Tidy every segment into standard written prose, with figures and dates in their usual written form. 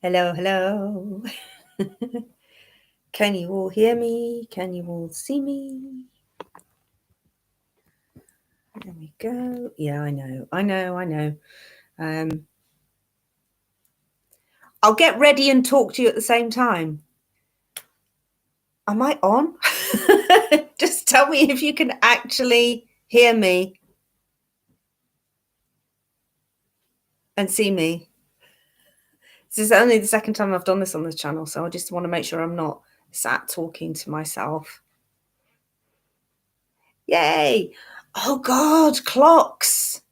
Hello, hello. Can you all hear me? Can you all see me? There we go. Yeah, I know. I'll get ready and talk to you at the same time. Am I on? Just tell me if you can actually hear me and see me. This is only the second time I've done this on this channel, so I just want to make sure I'm not sat talking to myself. Yay! Oh God, clocks.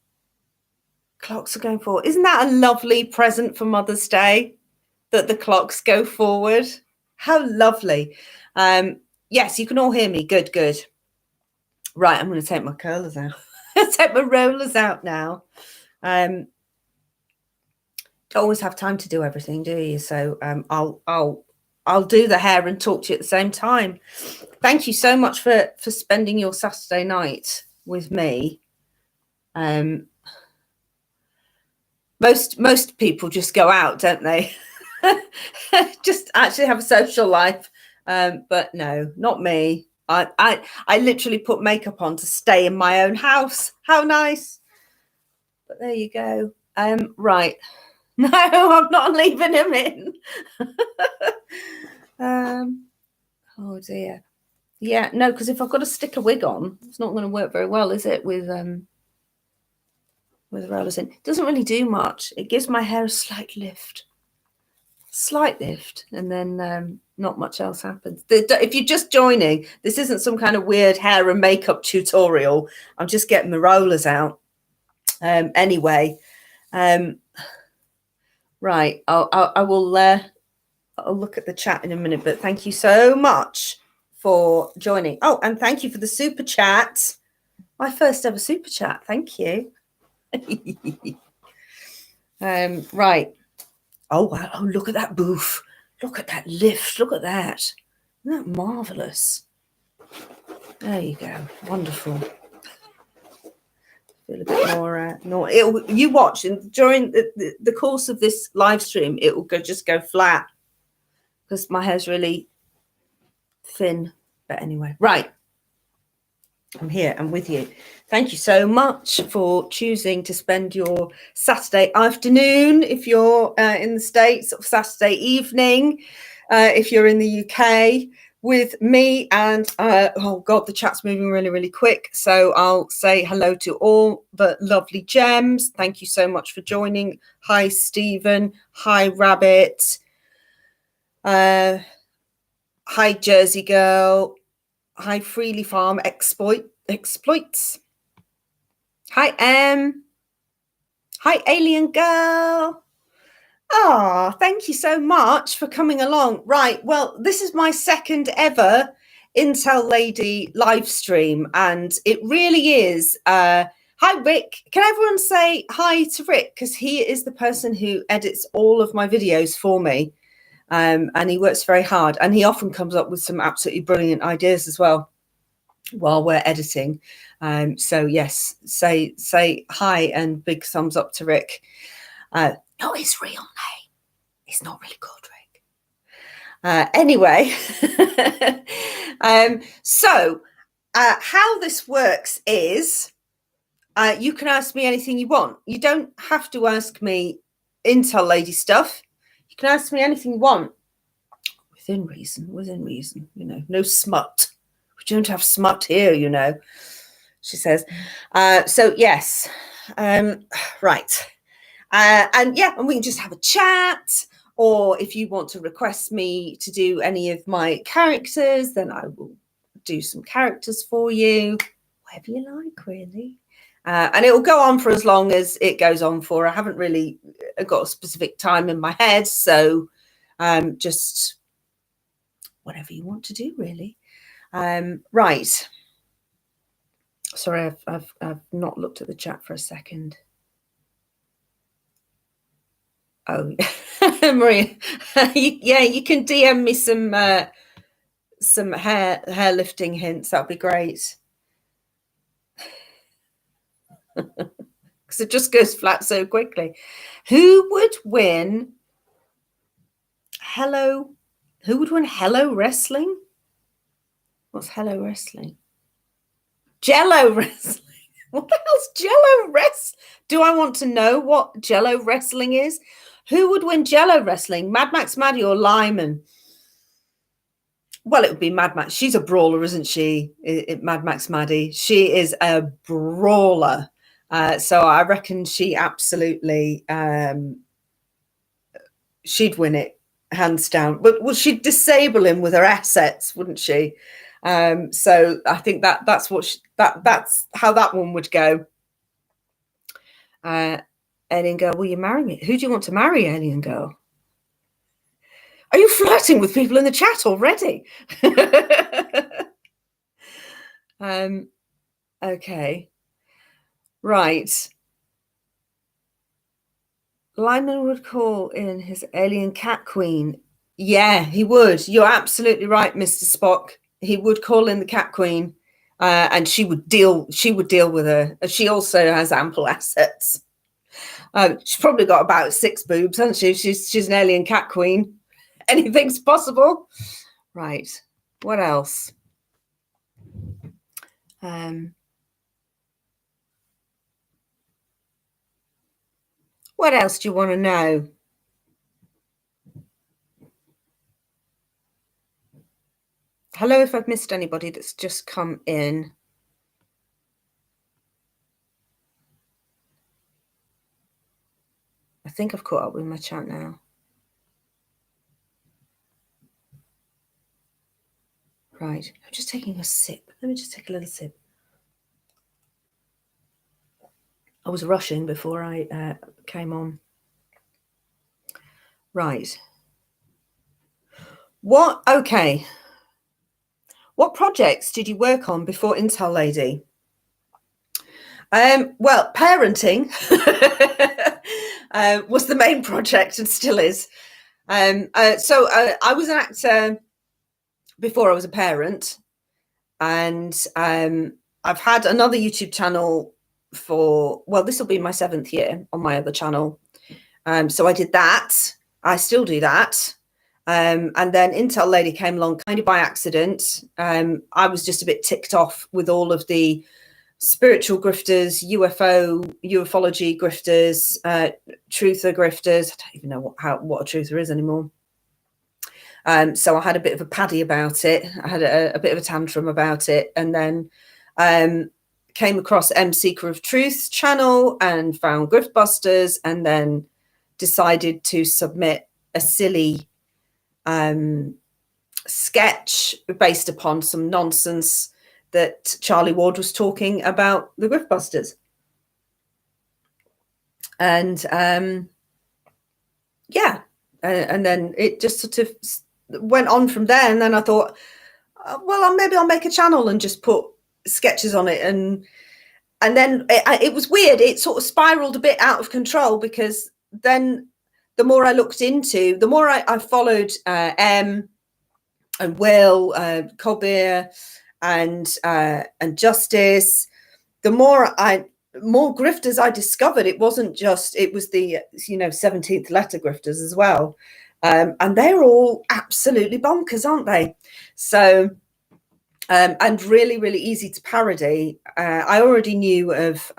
Clocks are going forward. Isn't that a lovely present for Mother's Day that the clocks go forward? How lovely. Yes, you can all hear me. Good, good. Right, I'm going to take my curlers out. Take my rollers out now. Don't always have time to do everything, do you? So I'll do the hair and talk to you at the same time. Thank you so much for spending your Saturday night with me. Most people just go out, don't they? Just actually have a social life. But no, not me. I literally put makeup on to stay in my own house. How nice. But there you go. Right. No, I'm not leaving him in. Oh dear. Yeah, no, because if I've got to stick a wig on, it's not going to work very well, is it? With rollers in. It doesn't really do much. It gives my hair a slight lift, and then not much else happens. If you're just joining, this isn't some kind of weird hair and makeup tutorial. I'm just getting the rollers out. Anyway, right. I will. I'll look at the chat in a minute. But thank you so much for joining. Oh, and thank you for the super chat. My first ever super chat. Thank you. Right. Oh, wow. Oh, look at that boof. Look at that lift. Look at that. Isn't that marvellous? There you go. Wonderful. Feel a bit more. You watch, and during the course of this live stream, it will just go flat because my hair's really thin. But anyway, right. I'm here. I'm with you. Thank you so much for choosing to spend your Saturday afternoon if you're in the States, or Saturday evening if you're in the UK with me. And oh God, the chat's moving really, really quick. So I'll say hello to all the lovely gems. Thank you so much for joining. Hi, Stephen. Hi, Rabbit. Hi, Jersey Girl. Hi, Freely Farm Exploits. Hi, Em. Hi, Alien Girl. Ah, thank you so much for coming along. Right, well, this is my second ever Intel Lady live stream, and it really is. Hi, Rick. Can everyone say hi to Rick? Because he is the person who edits all of my videos for me. And he works very hard, and he often comes up with some absolutely brilliant ideas as well while we're editing. So yes, say hi and big thumbs up to Rick. Not his real name. It's not really called Rick. Anyway, so how this works is you can ask me anything you want. You don't have to ask me Intel Lady stuff. You can ask me anything you want. Within reason, you know, no smut. We don't have smut here, you know, she says. So, yes, right. And yeah, and we can just have a chat. Or if you want to request me to do any of my characters, then I will do some characters for you. Whatever you like, really. And it will go on for as long as it goes on for. I haven't really got a specific time in my head. So just whatever you want to do, really. Right. Sorry, I've not looked at the chat for a second. Oh, Maria, you can DM me some hair lifting hints. That'd be great. Because it just goes flat so quickly. Who would win Hello. Who would win Hello Wrestling? What's Hello Wrestling? Jello Wrestling. What the hell's Jello Wrestling? Do I want to know what Jello Wrestling is? Who would win Jello Wrestling? Mad Max Maddie or Lyman? Well, it would be Mad Max. She's a brawler, isn't she? Mad Max Maddie. She is a brawler. So I reckon she absolutely, she'd win it, hands down. But well, she'd disable him with her assets, wouldn't she? So I think that's how that one would go. Alien Girl, will you marry me? Who do you want to marry, Alien Girl? Are you flirting with people in the chat already? Okay. Right. Lyman would call in his alien cat queen. Yeah, he would. You're absolutely right, Mr. Spock. He would call in the cat queen, and she would deal with her. She also has ample assets. She's probably got about 6 boobs, hasn't she? She's an alien cat queen. Anything's possible. Right. What else? What else do you want to know? Hello, if I've missed anybody that's just come in. I think I've caught up with my chat now. Right. I'm just taking a sip. Let me just take a little sip. I was rushing before I came on. Right. Okay. What projects did you work on before Intel Lady? Well, parenting was the main project and still is. So I was an actor before I was a parent, and I've had another YouTube channel this will be my 7th year on my other channel. So I did that. I still do that. And then Intel Lady came along kind of by accident. I was just a bit ticked off with all of the spiritual grifters, ufology grifters, truther grifters. I don't even know what a truther is anymore. So I had a bit of a paddy about it. I had a bit of a tantrum about it, and then came across M Seeker of Truth's channel and found Griftbusters, and then decided to submit a silly sketch based upon some nonsense that Charlie Ward was talking about the Griftbusters. And yeah, and then it just sort of went on from there. And then I thought, well, maybe I'll make a channel and just put sketches on it. And then it was weird. It sort of spiraled a bit out of control, because then the more I looked into, the more I followed M and Will, Colbert, and Justice, the more grifters I discovered. It wasn't just, it was the 17th letter grifters as well. And they're all absolutely bonkers, aren't they? So, and really, really easy to parody. I already knew of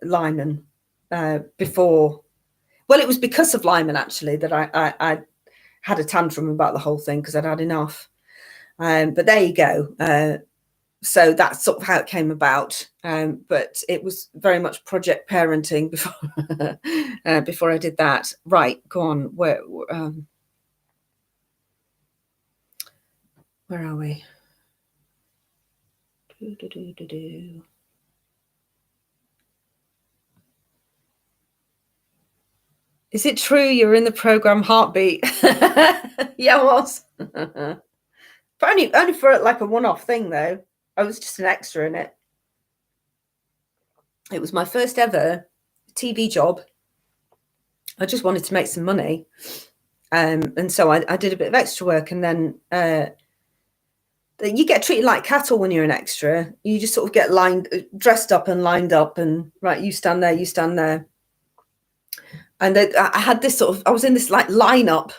Lyman before. Well, it was because of Lyman, actually, that I had a tantrum about the whole thing, because I'd had enough. But there you go. So that's sort of how it came about. But it was very much project parenting before I did that. Right, go on. Where are we? Is it true you're in the program Heartbeat? Yeah, I was. But only for like a one-off thing, though. I was just an extra in it. It was my first ever TV job. I just wanted to make some money. And so I did a bit of extra work, and then you get treated like cattle when you're an extra. You just sort of get dressed up and lined up, and right, you stand there, you stand there. And I had this sort of, I was in this like lineup,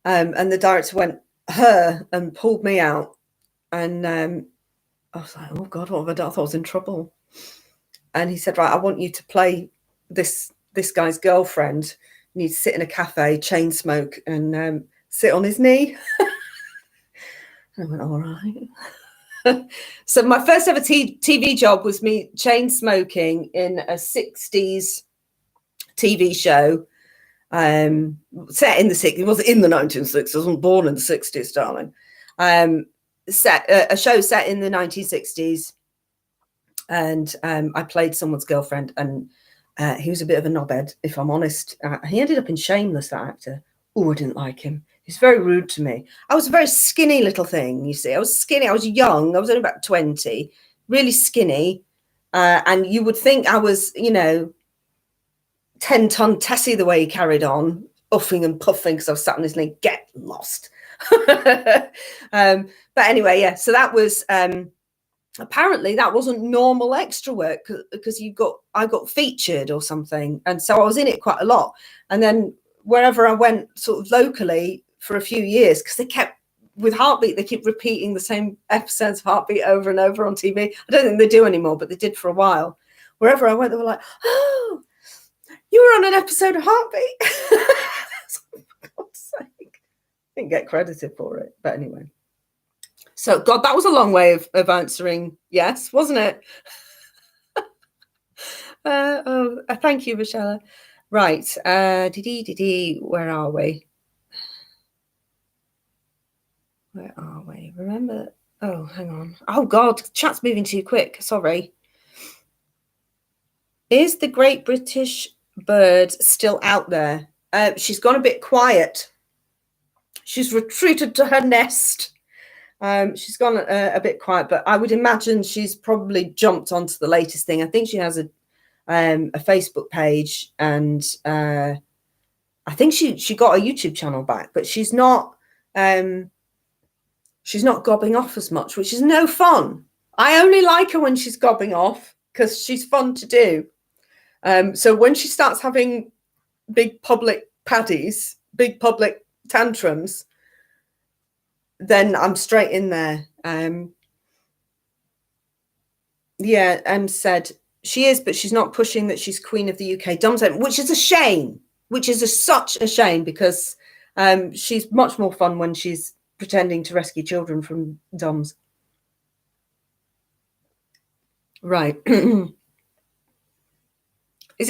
and the director went, her, and pulled me out. And I was like, oh God, what have I done? I thought I was in trouble. And he said, right, I want you to play this guy's girlfriend. You need to sit in a cafe, chain smoke, and sit on his knee. I went, all right. So my first ever TV job was me chain smoking in a 60s TV show, set in the 60s. It wasn't in the 1960s. I wasn't born in the 60s, darling. A show set in the 1960s, and I played someone's girlfriend, and he was a bit of a knobhead, if I'm honest. He ended up in Shameless, that actor. Oh, I didn't like him. He's very rude to me. I was a very skinny little thing, you see. I was skinny. I was young. I was only about 20, really skinny. And you would think I was, 10-ton Tessie the way he carried on, uffing and puffing because I was sat on his knee. Get lost. But anyway, yeah. So that was, apparently that wasn't normal extra work because I got featured or something. And so I was in it quite a lot. And then wherever I went sort of locally for a few years, because they kept, with Heartbeat, they keep repeating the same episodes of Heartbeat over and over on TV. I don't think they do anymore, but they did for a while. Wherever I went, they were like, oh, you were on an episode of Heartbeat. For God's sake. Didn't get credited for it. But anyway. So, God, that was a long way of answering yes, wasn't it? Thank you, Michelle. Right. Where are we? Where are we? Remember? Oh, hang on. Oh, God, chat's moving too quick. Sorry. Is the Great British Bird still out there? She's gone a bit quiet. She's retreated to her nest. She's gone a bit quiet, but I would imagine she's probably jumped onto the latest thing. I think she has a Facebook page, and I think she got a YouTube channel back, but she's not gobbing off as much, which is no fun. I only like her when she's gobbing off because she's fun to do. So when she starts having big public paddies, big public tantrums, then I'm straight in there. Said she is, but she's not pushing that she's Queen of the UK Dom Zone, which is a shame, such a shame, because she's much more fun when she's pretending to rescue children from Doms. Right.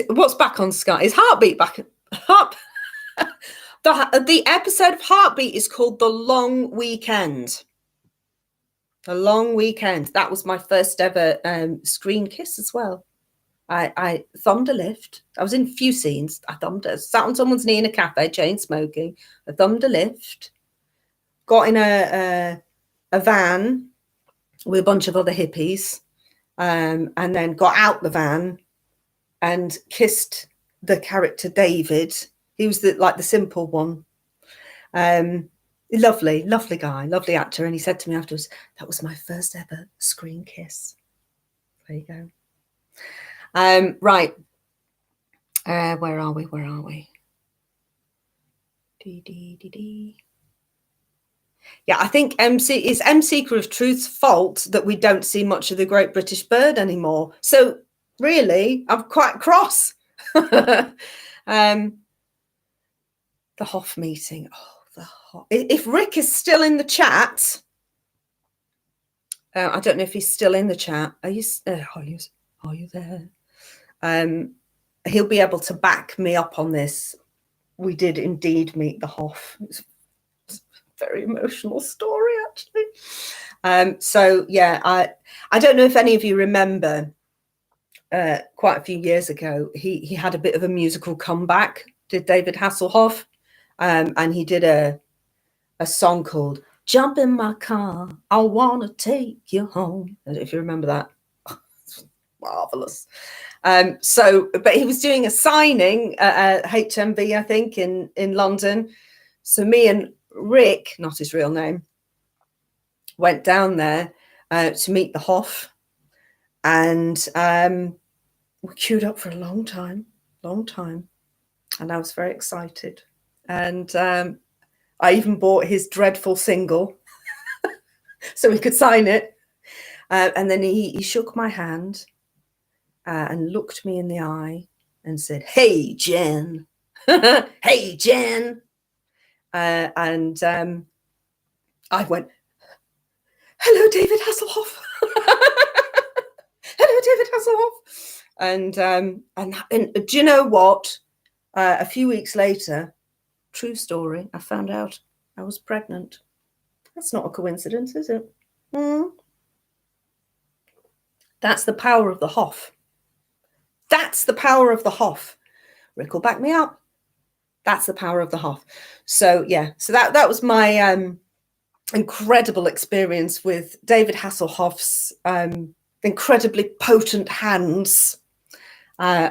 What's back on Sky? Is Heartbeat back? The episode of Heartbeat is called The Long Weekend. The Long Weekend. That was my first ever screen kiss as well. I thumbed a lift. I was in a few scenes. Sat on someone's knee in a cafe, chain smoking. I thumbed a lift. Got in a van with a bunch of other hippies, and then got out the van and kissed the character David. He was the simple one. Lovely guy, lovely actor. And he said to me afterwards, that was my first ever screen kiss. There you go. Right. Where are we? Yeah, I think MC Seeker of Truth's fault that we don't see much of the Great British Bird anymore. So really, I'm quite cross. The Hoff meeting. Oh, the Hoff. If Rick is still in the chat, I don't know if he's still in the chat. Are you there? He'll be able to back me up on this. We did indeed meet the Hoff. It's a very emotional story, actually. So yeah, I don't know if any of you remember. Quite a few years ago, he had a bit of a musical comeback. Did David Hasselhoff, and he did a song called "Jump in My Car, I Wanna Take You Home." I don't know if you remember that. Marvelous. But he was doing a signing at HMV, I think, in London. So me and Rick, not his real name, went down there to meet the Hoff, and we queued up for a long time. And I was very excited. And I even bought his dreadful single so he could sign it. And then he shook my hand and looked me in the eye and said, "Hey, Jen." "Hey, Jen." And I went, "Hello, David Hasselhoff." "Hello, David Hasselhoff." And do you know what? A few weeks later, true story, I found out I was pregnant. That's not a coincidence, is it? That's the power of the Hoff. That's the power of the Hoff. Rick will back me up. That's the power of the Hoff. So yeah, so that was my incredible experience with David Hasselhoff's incredibly potent hands. I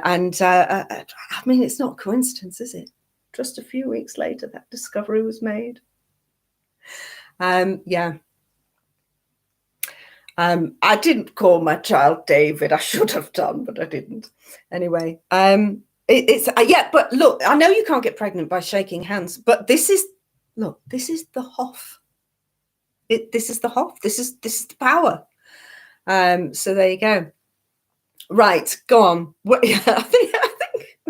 mean, it's not a coincidence, is it? Just a few weeks later, that discovery was made. Yeah. I didn't call my child David. I should have done, but I didn't. Anyway, yeah. But look, I know you can't get pregnant by shaking hands, but this is the Hoff. This is the Hoff. This is the power. So there you go. Right, go on. I think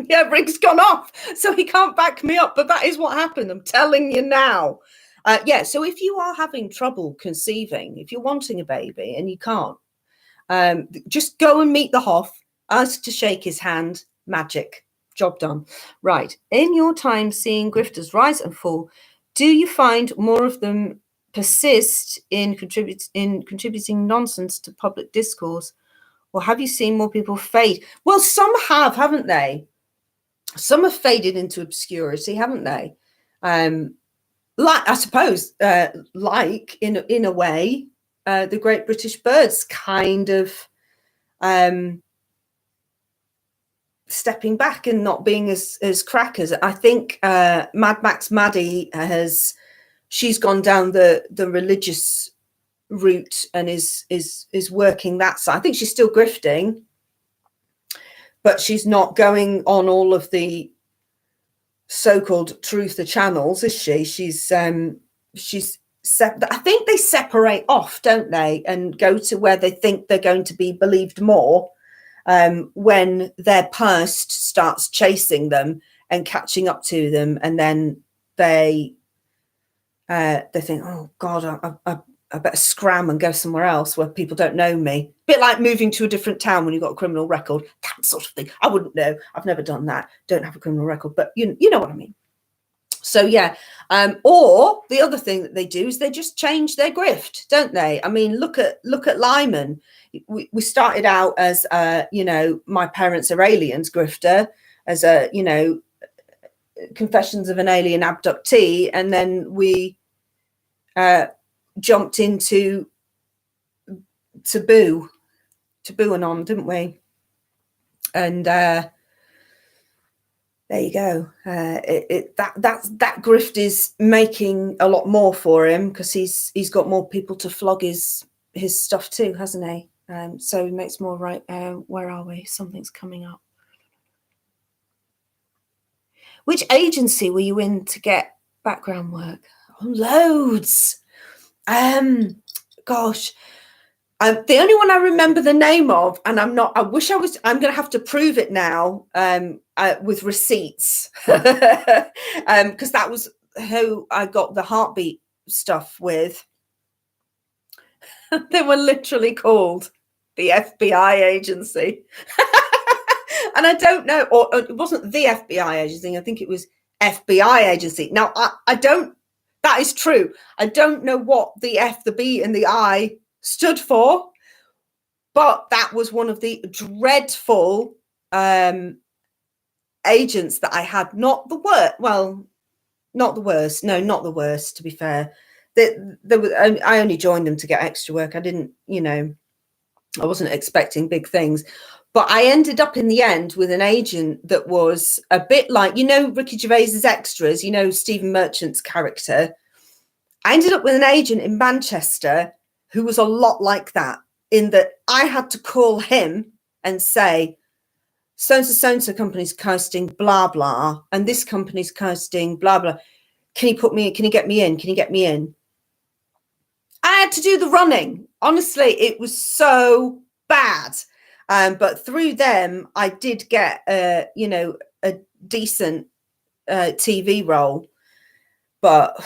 yeah, Rick's gone off, so he can't back me up. But that is what happened. I'm telling you now. Yeah, so if you are having trouble conceiving, if you're wanting a baby and you can't, just go and meet the Hoff, ask to shake his hand, magic, job done. Right, in your time seeing grifters rise and fall, do you find more of them persist in contributing nonsense to public discourse, or have you seen more people fade? Well, some have, haven't they? Some have faded into obscurity, haven't they? Like, I suppose, like in a way, the Great British Birds kind of stepping back and not being as crackers. I think Mad Max Maddie she's gone down the religious route and is working that side. I think she's still grifting, but she's not going on all of the so-called truther channels, is she? She's I think they separate off, don't they, and go to where they think they're going to be believed more when their past starts chasing them and catching up to them, and then they think, oh God, I better scram and go somewhere else where people don't know me. A bit like moving to a different town when you've got a criminal record, that sort of thing. I wouldn't know. I've never done that. Don't have a criminal record, but you know what I mean. So yeah, or the other thing that they do is they just change their grift, don't they? I mean, look at Lyman. We started out as my parents are aliens grifter, as a Confessions of an Alien Abductee, and then we jumped into Taboo and on, didn't we? And there you go. That grift is making a lot more for him because he's got more people to flog his stuff too, hasn't he? So he makes more. Right. Where are we? Something's coming up. Which agency were you in to get background work? Oh, loads. Gosh, the only one I remember the name of, and I'm going to have to prove it now with receipts because that was who I got the heartbeat stuff with. They were literally called the FBI agency. And I don't know, or it wasn't the FBI agency. I think it was FBI agency. Now, I don't, that is true. I don't know what the F, the B, and the I stood for, but that was one of the dreadful agents that I had. Not the worst. Well, not the worst. No, not the worst, to be fair. I only joined them to get extra work. I didn't, I wasn't expecting big things. But I ended up in the end with an agent that was a bit like, Ricky Gervais's Extras, Stephen Merchant's character. I ended up with an agent in Manchester who was a lot like that, in that I had to call him and say, so-and-so company's casting blah, blah, and this company's casting blah, blah. Can you get me in? Can you get me in? I had to do the running. Honestly, it was so bad. But through them, I did get, a decent TV role. But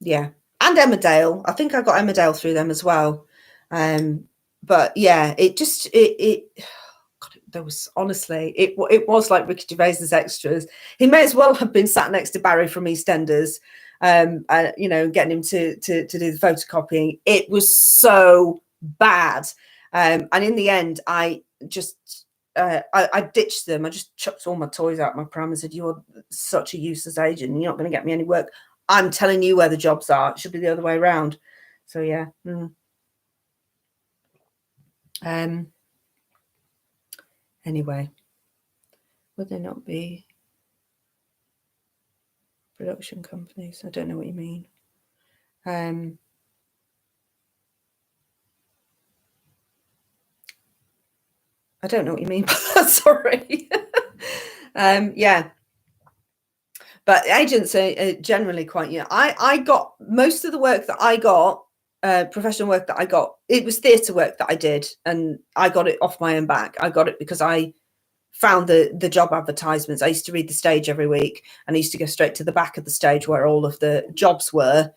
yeah, and Emmerdale. I think I got Emmerdale through them as well. But yeah, God, there was honestly, it was like Ricky Gervais's extras. He may as well have been sat next to Barry from EastEnders, getting him to do the photocopying. It was so bad, and in the end, I just I ditched them. I just chucked all my toys out my pram and said, "You're such a useless agent. You're not going to get me any work. I'm telling you where the jobs are. It should be the other way around." So yeah. Anyway, would there not be production companies? I don't know what you mean. I don't know what you mean. Sorry. Yeah. But agents are generally quite, I got most of the work that I got, professional work that I got, it was theatre work that I did, and I got it off my own back. I got it because I found the job advertisements. I used to read the stage every week, and I used to go straight to the back of the stage where all of the jobs were,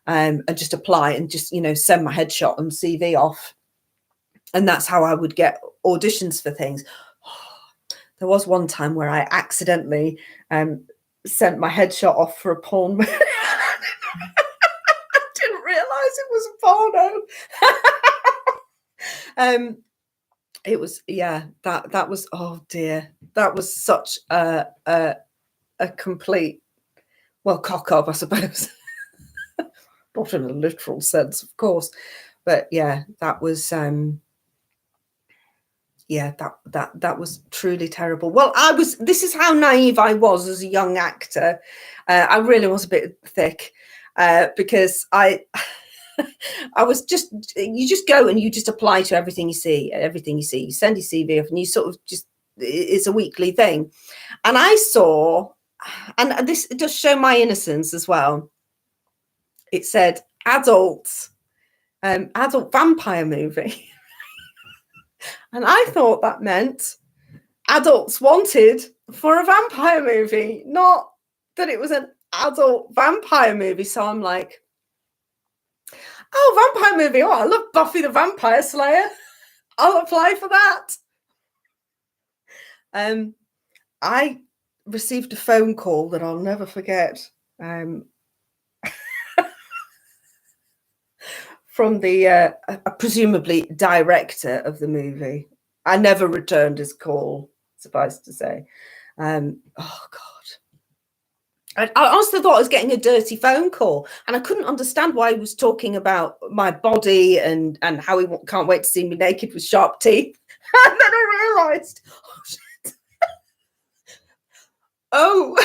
and just apply and just, send my headshot and CV off. And that's how I would get auditions for things. There was one time where I accidentally sent my headshot off for a porn movie. I didn't realise it was a porno. It was, yeah, that was, oh dear, that was such a complete, well, cock up, I suppose. Not in a literal sense, of course, but yeah, that was yeah, that was truly terrible. Well, this is how naive I was as a young actor. I really was a bit thick, because I was you just go and you just apply to everything you see. You send your CV off, and you sort of just, it's a weekly thing. And I saw, and this does show my innocence as well, it said adult vampire movie. And I thought that meant adults wanted for a vampire movie, not that it was an adult vampire movie. So I'm like, oh, vampire movie. Oh, I love Buffy the Vampire Slayer. I'll apply for that. I received a phone call that I'll never forget. From the presumably director of the movie. I never returned his call, suffice to say. Oh God. I honestly thought I was getting a dirty phone call, and I couldn't understand why he was talking about my body and how he can't wait to see me naked with sharp teeth. And then I realised, oh shit. Oh,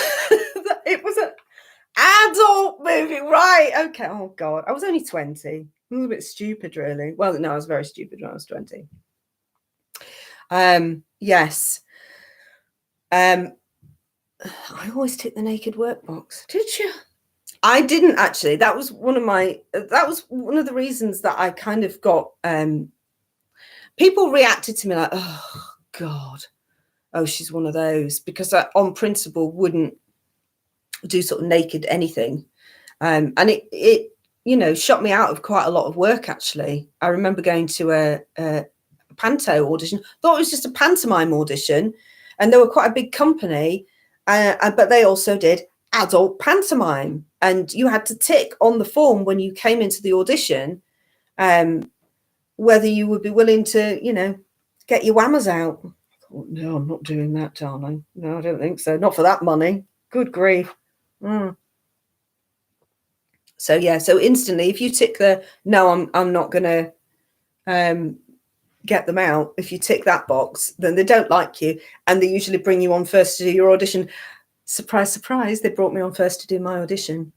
it was an adult movie, right? Okay. Oh God, I was only 20. I was a bit stupid, really. Well, no, I was very stupid when I was 20. Yes. I always tick the naked workbox. Did you? I didn't actually. That was one of the reasons that I kind of got, people reacted to me like, oh God, oh, she's one of those, because I, on principle, wouldn't do sort of naked anything. And it shot me out of quite a lot of work, actually. I remember going to a panto audition. Thought it was just a pantomime audition, and they were quite a big company, but they also did adult pantomime, and you had to tick on the form when you came into the audition whether you would be willing to, get your whammers out. I thought, no, I'm not doing that, darling. No, I don't think so. Not for that money. Good grief. So yeah, so instantly, if you tick the no, I'm not going to get them out. If you tick that box, then they don't like you, and they usually bring you on first to do your audition. Surprise, surprise! They brought me on first to do my audition.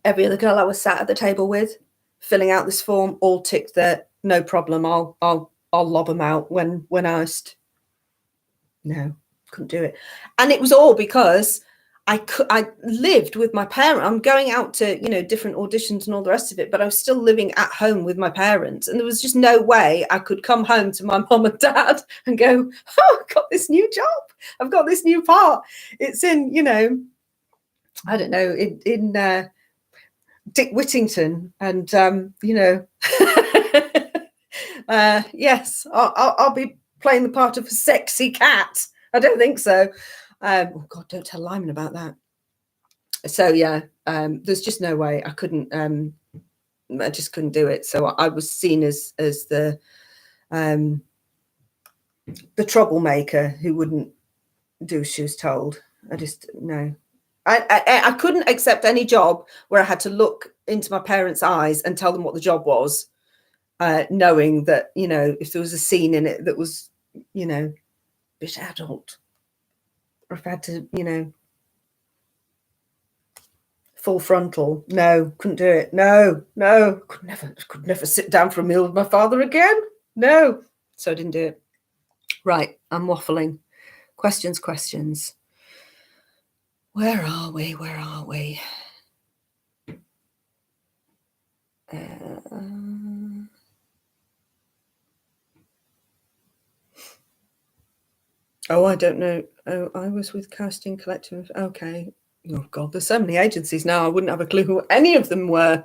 Every other girl I was sat at the table with, filling out this form, all ticked the no problem. I'll I'll lob them out when asked. No, couldn't do it. And it was all because I lived with my parents. I'm going out to, different auditions and all the rest of it, but I was still living at home with my parents. And there was just no way I could come home to my mum and dad and go, oh, I've got this new job. I've got this new part. It's in, I don't know, in Dick Whittington. And, yes, I'll be playing the part of a sexy cat. I don't think so. Oh God, don't tell Lyman about that. So yeah, there's just no way. I couldn't. I just couldn't do it. So I was seen as the troublemaker who wouldn't do as she was told. I just no. I couldn't accept any job where I had to look into my parents' eyes and tell them what the job was, knowing that if there was a scene in it that was a bit adult. Or if I had to, full frontal. No, couldn't do it. No, could never sit down for a meal with my father again. No. So I didn't do it. Right, I'm waffling. Questions. Where are we? Oh, I don't know. Oh, I was with Casting Collective. Okay. Oh, God, there's so many agencies now. I wouldn't have a clue who any of them were.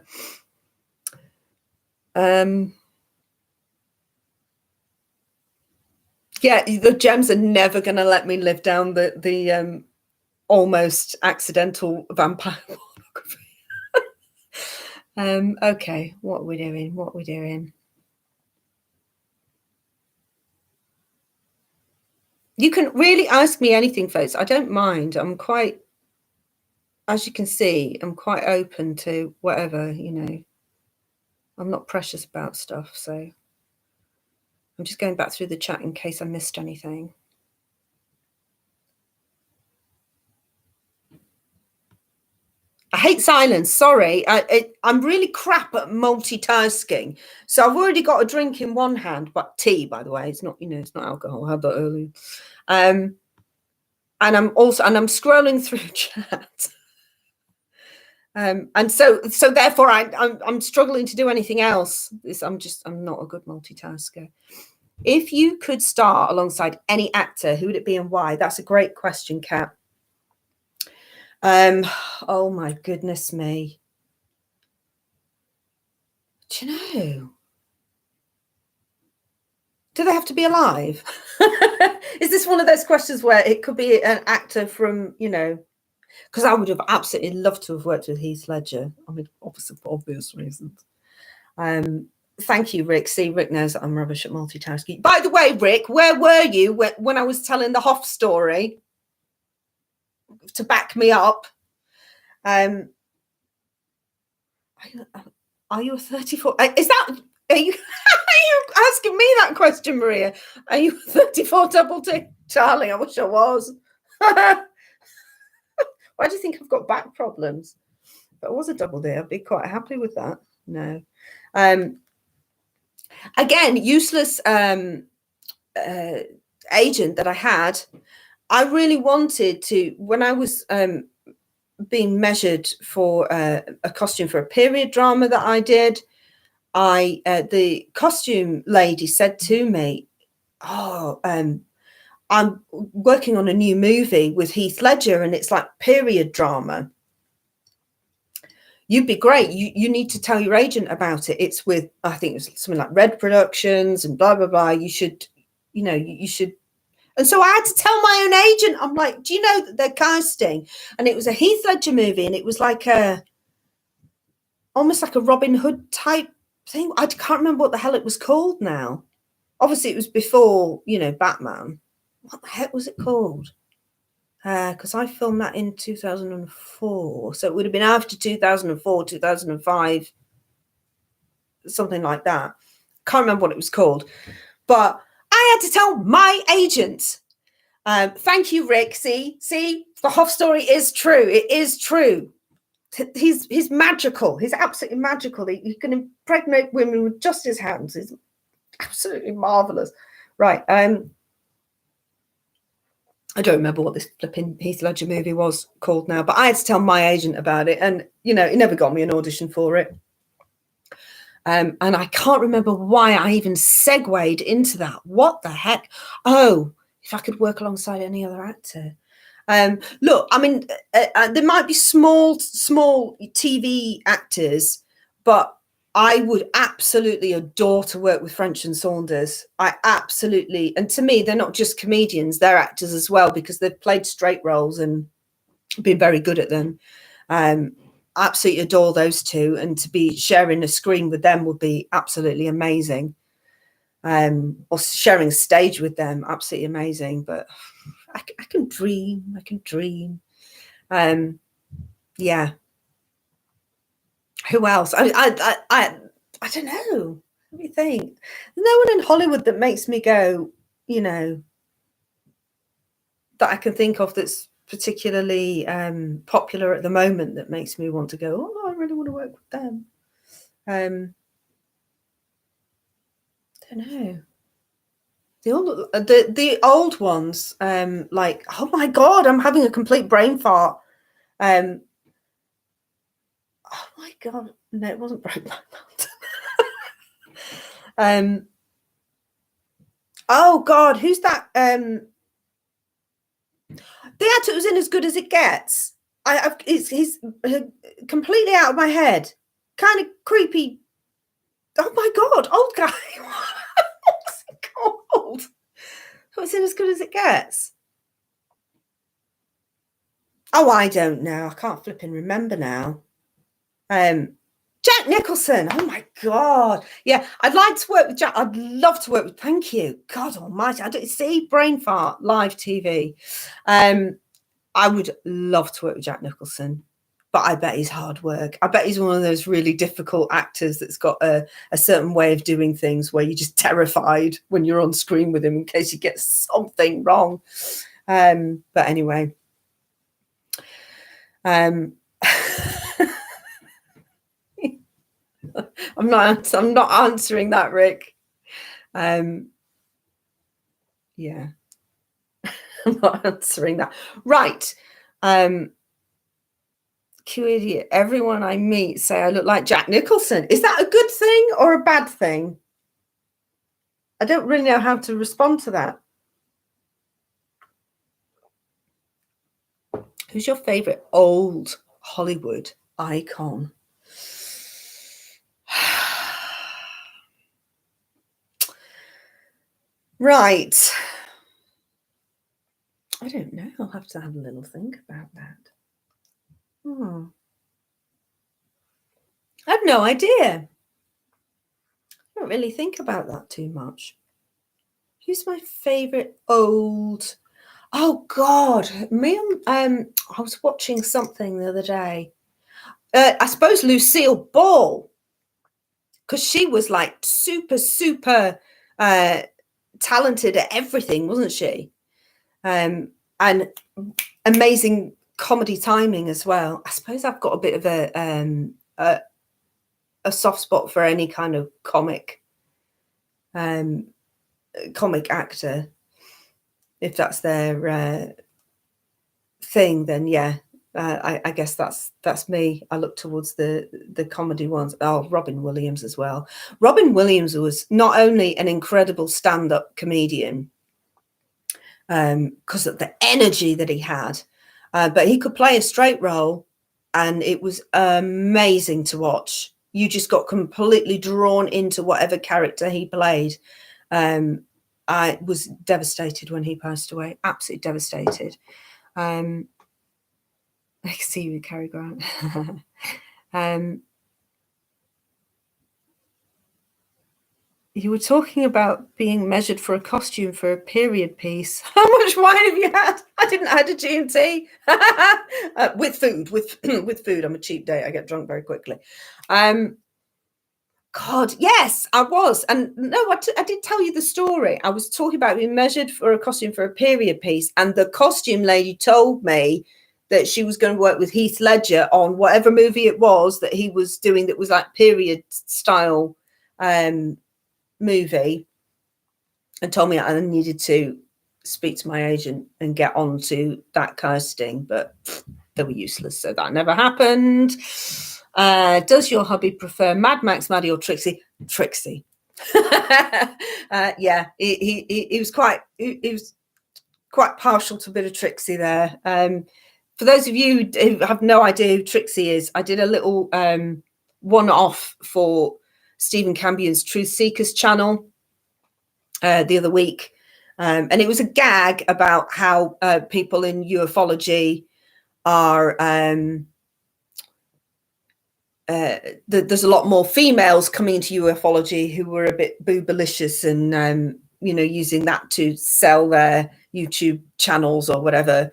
Yeah, the Gems are never going to let me live down the almost accidental vampire pornography. Okay, what are we doing? You can really ask me anything, folks. I don't mind. I'm quite, as you can see, I'm quite open to whatever, I'm not precious about stuff. So I'm just going back through the chat in case I missed anything. I hate silence. Sorry. I'm really crap at multitasking. So I've already got a drink in one hand, but tea, by the way. It's not, it's not alcohol. I had that earlier. And I'm scrolling through chat. And so therefore I'm struggling to do anything else. I'm not a good multitasker. If you could star alongside any actor, who would it be and why? That's a great question, Kat. Oh my goodness me. Do you know? Do they have to be alive? Is this one of those questions where it could be an actor from, because I would have absolutely loved to have worked with Heath Ledger. I mean, obviously for obvious reasons. Thank you, Rick. See, Rick knows that I'm rubbish at multitasking. By the way, Rick, where were you when I was telling the Hoff story? To back me up. Are you a 34? Is that? Are you asking me that question, Maria? Are you 34 double T? Charlie, I wish I was. Why do you think I've got back problems? If I was a double D, I'd be quite happy with that. No. Again, useless agent that I had. I really wanted to, when I was being measured for a costume for a period drama that I did, the costume lady said to me, oh, I'm working on a new movie with Heath Ledger and it's like period drama. You'd be great. You need to tell your agent about it. It's with, I think it was something like Red Productions and blah, blah, blah. You should, you should. And so I had to tell my own agent, I'm like, do you know that they're casting? And it was a Heath Ledger movie and it was like almost like a Robin Hood type thing. I can't remember what the hell it was called now. Obviously it was before, Batman. What the heck was it called? Because I filmed that in 2004. So it would have been after 2004, 2005, something like that. Can't remember what it was called. But I had to tell my agent. Thank you, Rick. See, the Hoff story is true. It is true. He's magical. He's absolutely magical. He can impregnate women with just his hands. Absolutely marvelous. Right. I don't remember what this flipping Heath Ledger movie was called now, but I had to tell my agent about it, and he never got me an audition for it. And I can't remember why I even segued into that. What the heck? Oh, if I could work alongside any other actor. Look, I mean, there might be small TV actors, but I would absolutely adore to work with French and Saunders. I absolutely, and to me, they're not just comedians, they're actors as well, because they've played straight roles and been very good at them. Absolutely adore those two, and to be sharing a screen with them would be absolutely amazing. Or sharing a stage with them, absolutely amazing. But I can dream. Yeah. Who else? I don't know. What do you think? There's no one in Hollywood that makes me go, that I can think of that's particularly popular at the moment that makes me want to go, oh, I really want to work with them. I don't know. The old ones, like, oh my God, I'm having a complete brain fart. Oh my God, no, it wasn't Brokeback Mountain. Oh God, who's that? The actor who's in As Good As It Gets. He's completely out of my head. Kind of creepy. Oh my God, old guy. What's it called? Who's in As Good As It Gets? Oh, I don't know. I can't flipping remember now. Jack Nicholson. Oh my God. Yeah, I'd like to work with Jack. I'd love to work with. Thank you. God almighty. I don't see brain fart live TV. I would love to work with Jack Nicholson, but I bet he's hard work. I bet he's one of those really difficult actors that's got a certain way of doing things where you're just terrified when you're on screen with him in case you get something wrong. But anyway. I'm not answering that, Rick. Yeah. I'm not answering that. Right. Q idiot. Everyone I meet say I look like Jack Nicholson. Is that a good thing or a bad thing? I don't really know how to respond to that. Who's your favorite old Hollywood icon? Right. I don't know. I'll have to have a little think about that. I have no idea. I don't really think about that too much. Who's my favorite old? Oh God, I was watching something the other day. I suppose Lucille Ball, because she was like super talented at everything, wasn't she? And amazing comedy timing as well. I suppose I've got a bit of a soft spot for any kind of comic actor. If that's their thing, then yeah, I guess that's me. I look towards the comedy ones. Oh, Robin Williams as well. Robin Williams was not only an incredible stand-up comedian, because of the energy that he had, but he could play a straight role, and it was amazing to watch. You just got completely drawn into whatever character he played. I was devastated when he passed away. Absolutely devastated. I see you, Cary Grant. You were talking about being measured for a costume for a period piece. How much wine have you had? I didn't add a G&T. With food. With food. I'm a cheap date. I get drunk very quickly. God, yes, I was. And no, I did tell you the story. I was talking about being measured for a costume for a period piece, and the costume lady told me that she was going to work with Heath Ledger on whatever movie it was that he was doing that was like period style movie. and told me I needed to speak to my agent and get on to that casting, but they were useless, so that never happened. Does your hubby prefer Mad Max, Maddie, or Trixie? Trixie. Yeah, he was quite partial to a bit of Trixie there. For those of you who have no idea who Trixie is, I did a little one-off for Stephen Cambion's Truth Seekers channel the other week, and it was a gag about how people in ufology are there's a lot more females coming into ufology who were a bit boobalicious and using that to sell their YouTube channels or whatever.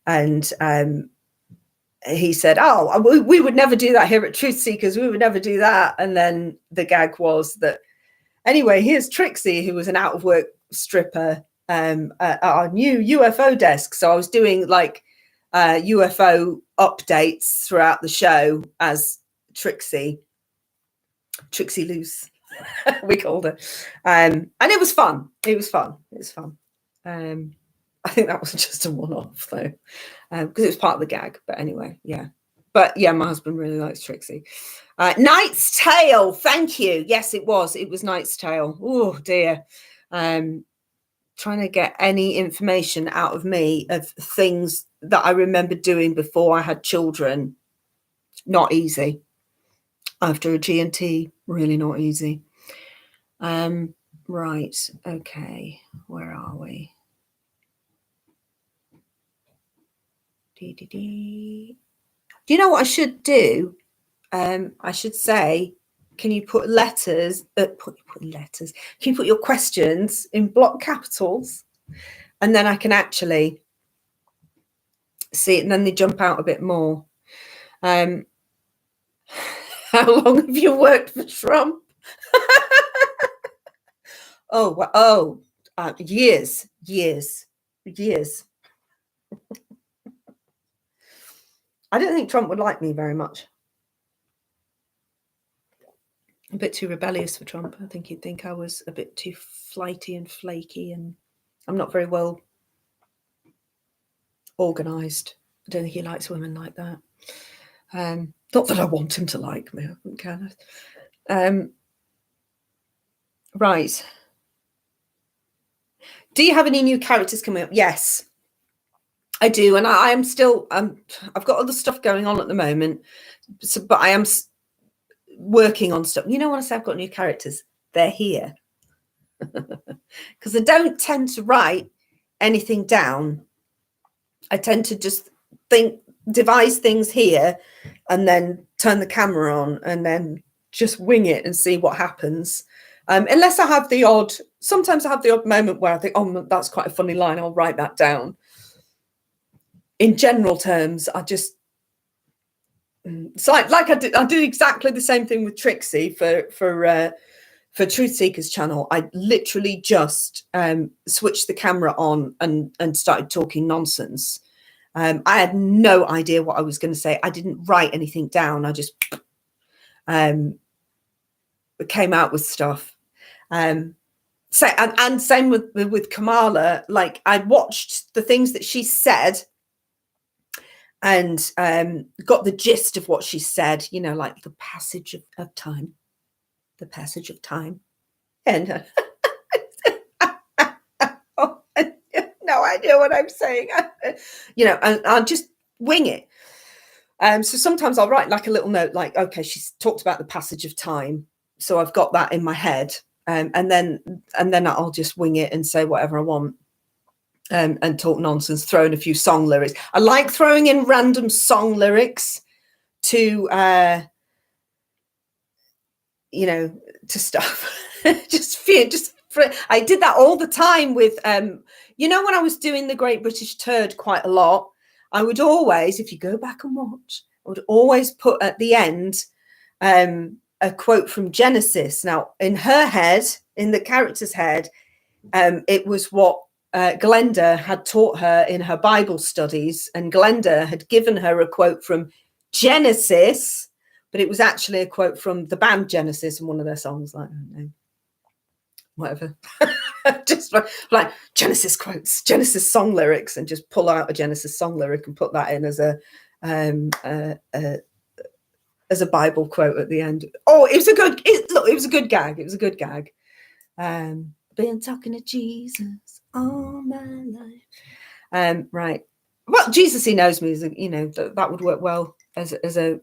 And he said, "Oh, we would never do that here at Truth Seekers. We would never do that." And then the gag was that, anyway, here's Trixie, who was an out of work stripper at our new UFO desk. So I was doing like UFO updates throughout the show as Trixie Loose, we called her. And it was fun. It was fun. I think that was just a one-off though, because it was part of the gag. But anyway, yeah. But yeah, my husband really likes Trixie. Knight's Tale, thank you. Yes, it was Knight's Tale. Oh dear. Trying to get any information out of me of things that I remember doing before I had children. Not easy. After a G&T, really not easy. Right, okay, where are we? Do you know what I should do? I should say, can you put letters? Put letters. Can you put your questions in block capitals, and then I can actually see it, and then they jump out a bit more. How long have you worked for Trump? Years. I don't think Trump would like me very much. A bit too rebellious for Trump. I think he'd think I was a bit too flighty and flaky, and I'm not very well organised. I don't think he likes women like that. Not that I want him to like me, I don't care. Right. Do you have any new characters coming up? Yes, I do. And I am still, I've got other stuff going on at the moment, but I am working on stuff. You know, when I say I've got new characters, they're here. Because I don't tend to write anything down. I tend to just devise things here and then turn the camera on and then just wing it and see what happens. Unless I have sometimes I have the odd moment where I think, oh, that's quite a funny line, I'll write that down. In general terms, it's like I did exactly the same thing with Trixie for Truth Seekers channel. I literally just switched the camera on and started talking nonsense. I had no idea what I was going to say. I didn't write anything down. I just came out with stuff. And same with Kamala. Like, I watched the things that she said and got the gist of what she said, you know, like the passage of time. And no idea what I'm saying. You know, and I'll just wing it. So sometimes I'll write like a little note, like, okay, she's talked about the passage of time, so I've got that in my head, and then I'll just wing it and say whatever I want, and talk nonsense, throw in a few song lyrics. I like throwing in random song lyrics to you know, to stuff. I did that all the time with you know, when I was doing the Great British Turd quite a lot, I would always, if you go back and watch, I would always put at the end a quote from Genesis. Now, in her head, in the character's head, it was what Glenda had taught her in her Bible studies, and Glenda had given her a quote from Genesis, but it was actually a quote from the band Genesis and one of their songs, like, I don't know. whatever. Just like Genesis quotes, Genesis song lyrics, and just pull out a Genesis song lyric and put that in as a Bible quote at the end. Oh, it was a good. It was a good gag. It was a good gag. Been talking to Jesus all my life. Right. Well, Jesus, he knows me. That would work well as a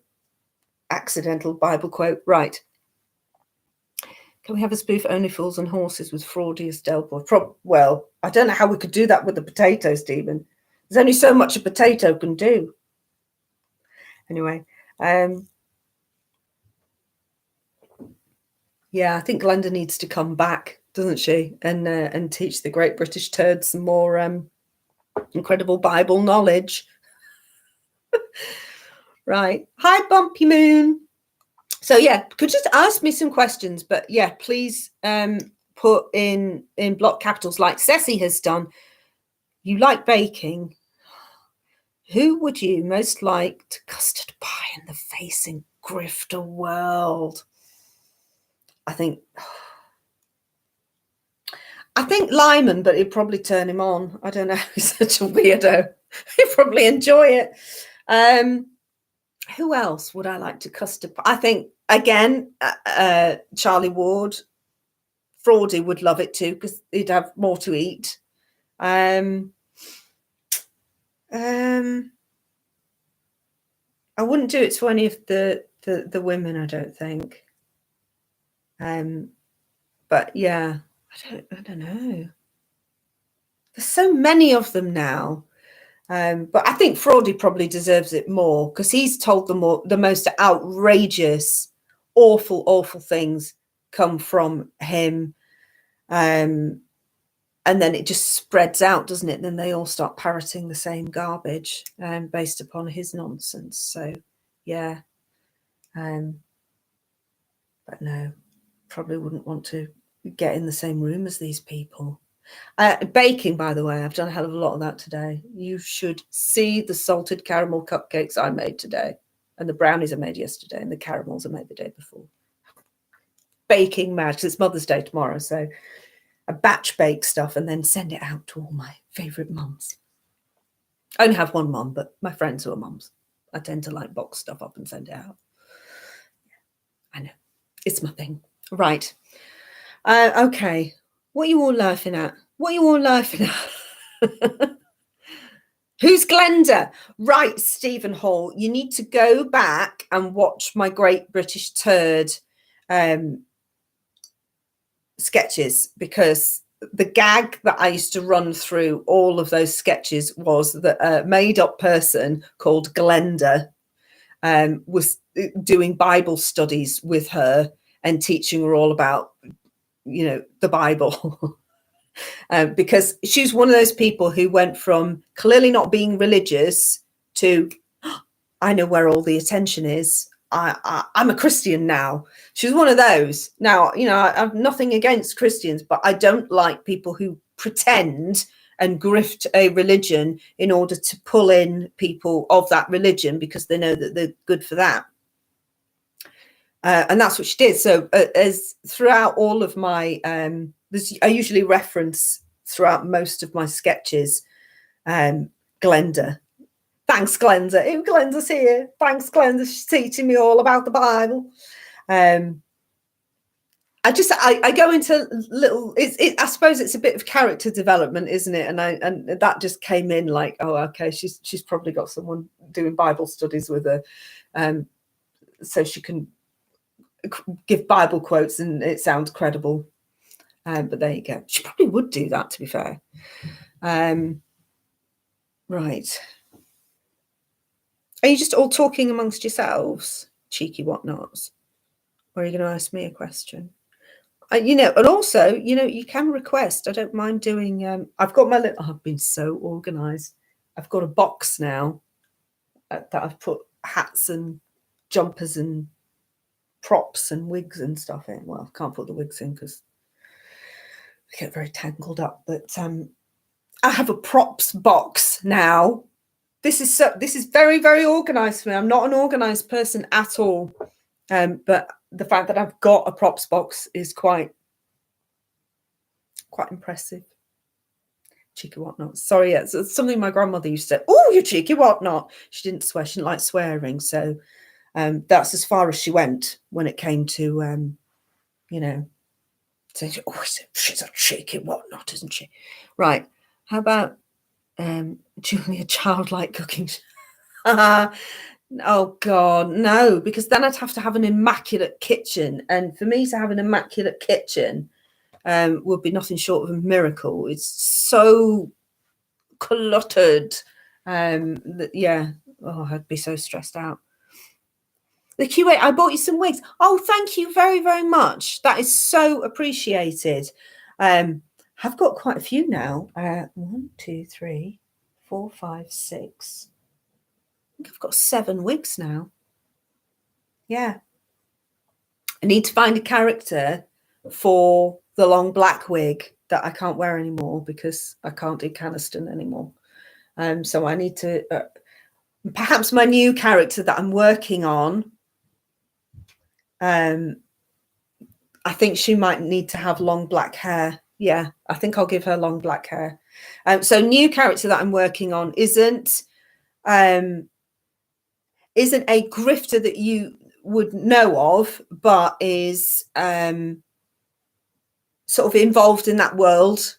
accidental Bible quote. Right. Can we have a spoof only fools and horses with fraudiest Delboy? Well, I don't know how we could do that with the potato, Stephen. There's only so much a potato can do. Anyway, yeah, I think Glenda needs to come back, doesn't she? And teach the Great British Turd some more incredible Bible knowledge. Right. Hi, Bumpy Moon. So yeah, could just ask me some questions, but yeah, please put in block capitals like Ceci has done. You like baking. Who would you most like to custard pie in the face in Grifter world? I think Lyman, but it'd probably turn him on. I don't know. He's such a weirdo. He'd probably enjoy it. Who else would I like to custard pie? I think, again, Charlie Ward. Fraudy would love it too, because he'd have more to eat. I wouldn't do it to any of the women, I don't think. But yeah, I don't know. There's so many of them now. But I think Fraudy probably deserves it more, because he's told the most outrageous, awful things come from him. And then it just spreads out, doesn't it? Then they all start parroting the same garbage based upon his nonsense. So, yeah. But no, probably wouldn't want to get in the same room as these people. Baking, by the way, I've done a hell of a lot of that today. You should see the salted caramel cupcakes I made today. And the brownies I made yesterday. And the caramels I made the day before. Baking mad, because it's Mother's Day tomorrow. So I batch bake stuff and then send it out to all my favourite mums. I only have one mum, but my friends who are mums, I tend to like box stuff up and send it out. I know. It's my thing. Right. Okay. What are you all laughing at? Who's Glenda? Right, Stephen Hall. You need to go back and watch my Great British Turd sketches, because the gag that I used to run through all of those sketches was that a made-up person called Glenda was doing Bible studies with her and teaching her all about, the Bible. Because she's one of those people who went from clearly not being religious to, I know where all the attention is. I'm a Christian now. She's one of those. Now, I have nothing against Christians, but I don't like people who pretend and grift a religion in order to pull in people of that religion because they know that they're good for that. And that's what she did. So as throughout all of my, I usually reference throughout most of my sketches, Glenda. Thanks, Glenda. If Glenda's here, thanks, Glenda. She's teaching me all about the Bible. I go into little. I suppose it's a bit of character development, isn't it? And that just came in like, oh, okay, she's probably got someone doing Bible studies with her, so she can give Bible quotes and it sounds credible. But there you go. She probably would do that, to be fair. Right. Are you just all talking amongst yourselves, cheeky whatnots? Or are you going to ask me a question? And also, you can request. I don't mind doing, I've got my little, I've been so organized. I've got a box now that I've put hats and jumpers and props and wigs and stuff in. Well, I can't put the wigs in because I get very tangled up. But I have a props box now. This is very, very organized for me. I'm not an organized person at all. But the fact that I've got a props box is quite quite impressive. Cheeky whatnot. Sorry, it's something my grandmother used to say. Oh, you cheeky whatnot. She didn't swear. She didn't like swearing. So that's as far as she went when it came to, you know, saying, oh, she's a cheeky whatnot, isn't she? Right. How about Julia childlike cooking? Oh, God, no, because then I'd have to have an immaculate kitchen. And for me to have an immaculate kitchen would be nothing short of a miracle. It's so cluttered. Yeah. Oh, I'd be so stressed out. The QA, I bought you some wigs. Oh, thank you very, very much. That is so appreciated. I've got quite a few now. 1, 2, 3, 4, 5, 6. I think I've got 7 wigs now. Yeah. I need to find a character for the long black wig that I can't wear anymore because I can't do Caniston anymore. So I need to, perhaps my new character that I'm working on, I think she might need to have long black hair. Yeah, I think I'll give her long black hair. So new character that I'm working on isn't a grifter that you would know of, but is sort of involved in that world,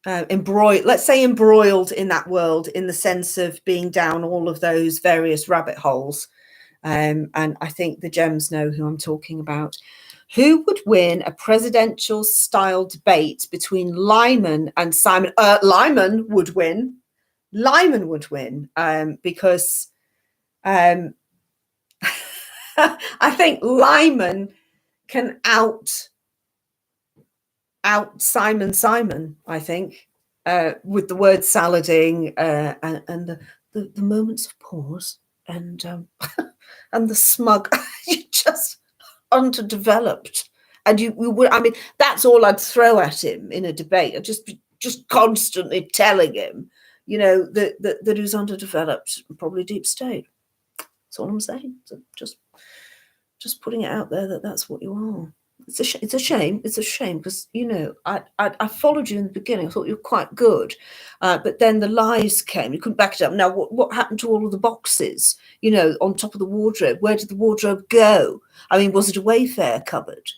let's say embroiled in that world in the sense of being down all of those various rabbit holes. And I think the gems know who I'm talking about. Who would win a presidential style debate between Lyman and Simon? Lyman would win. Lyman would win because I think Lyman can out Simon, I think, with the word salading and the moments of pause and and the smug. You're just underdeveloped, and you would. I mean, that's all I'd throw at him in a debate. I'd just constantly telling him, you know, that he's underdeveloped, probably deep state. That's all I'm saying. So just putting it out there that's what you are. It's a shame. It's a shame because, you know, I followed you in the beginning. I thought you were quite good, but then the lies came. You couldn't back it up. Now, what happened to all of the boxes? You know, on top of the wardrobe. Where did the wardrobe go? I mean, was it a Wayfair cupboard?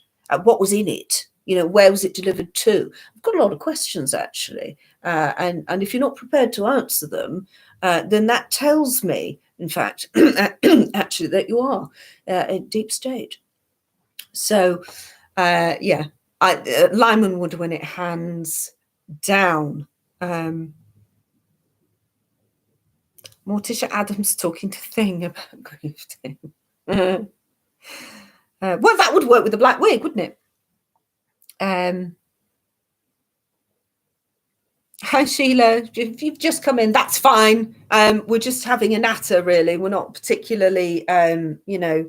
What was in it? You know, where was it delivered to? I've got a lot of questions actually, and if you're not prepared to answer them, then that tells me, in fact, actually, that you are in deep state. So. Yeah, Lyman would win it hands down. Morticia Adams talking to Thing about grifting. Well, that would work with the black wig, wouldn't it? Hi, Sheila. If you've just come in, that's fine. We're just having a natter, really. We're not particularly, you know,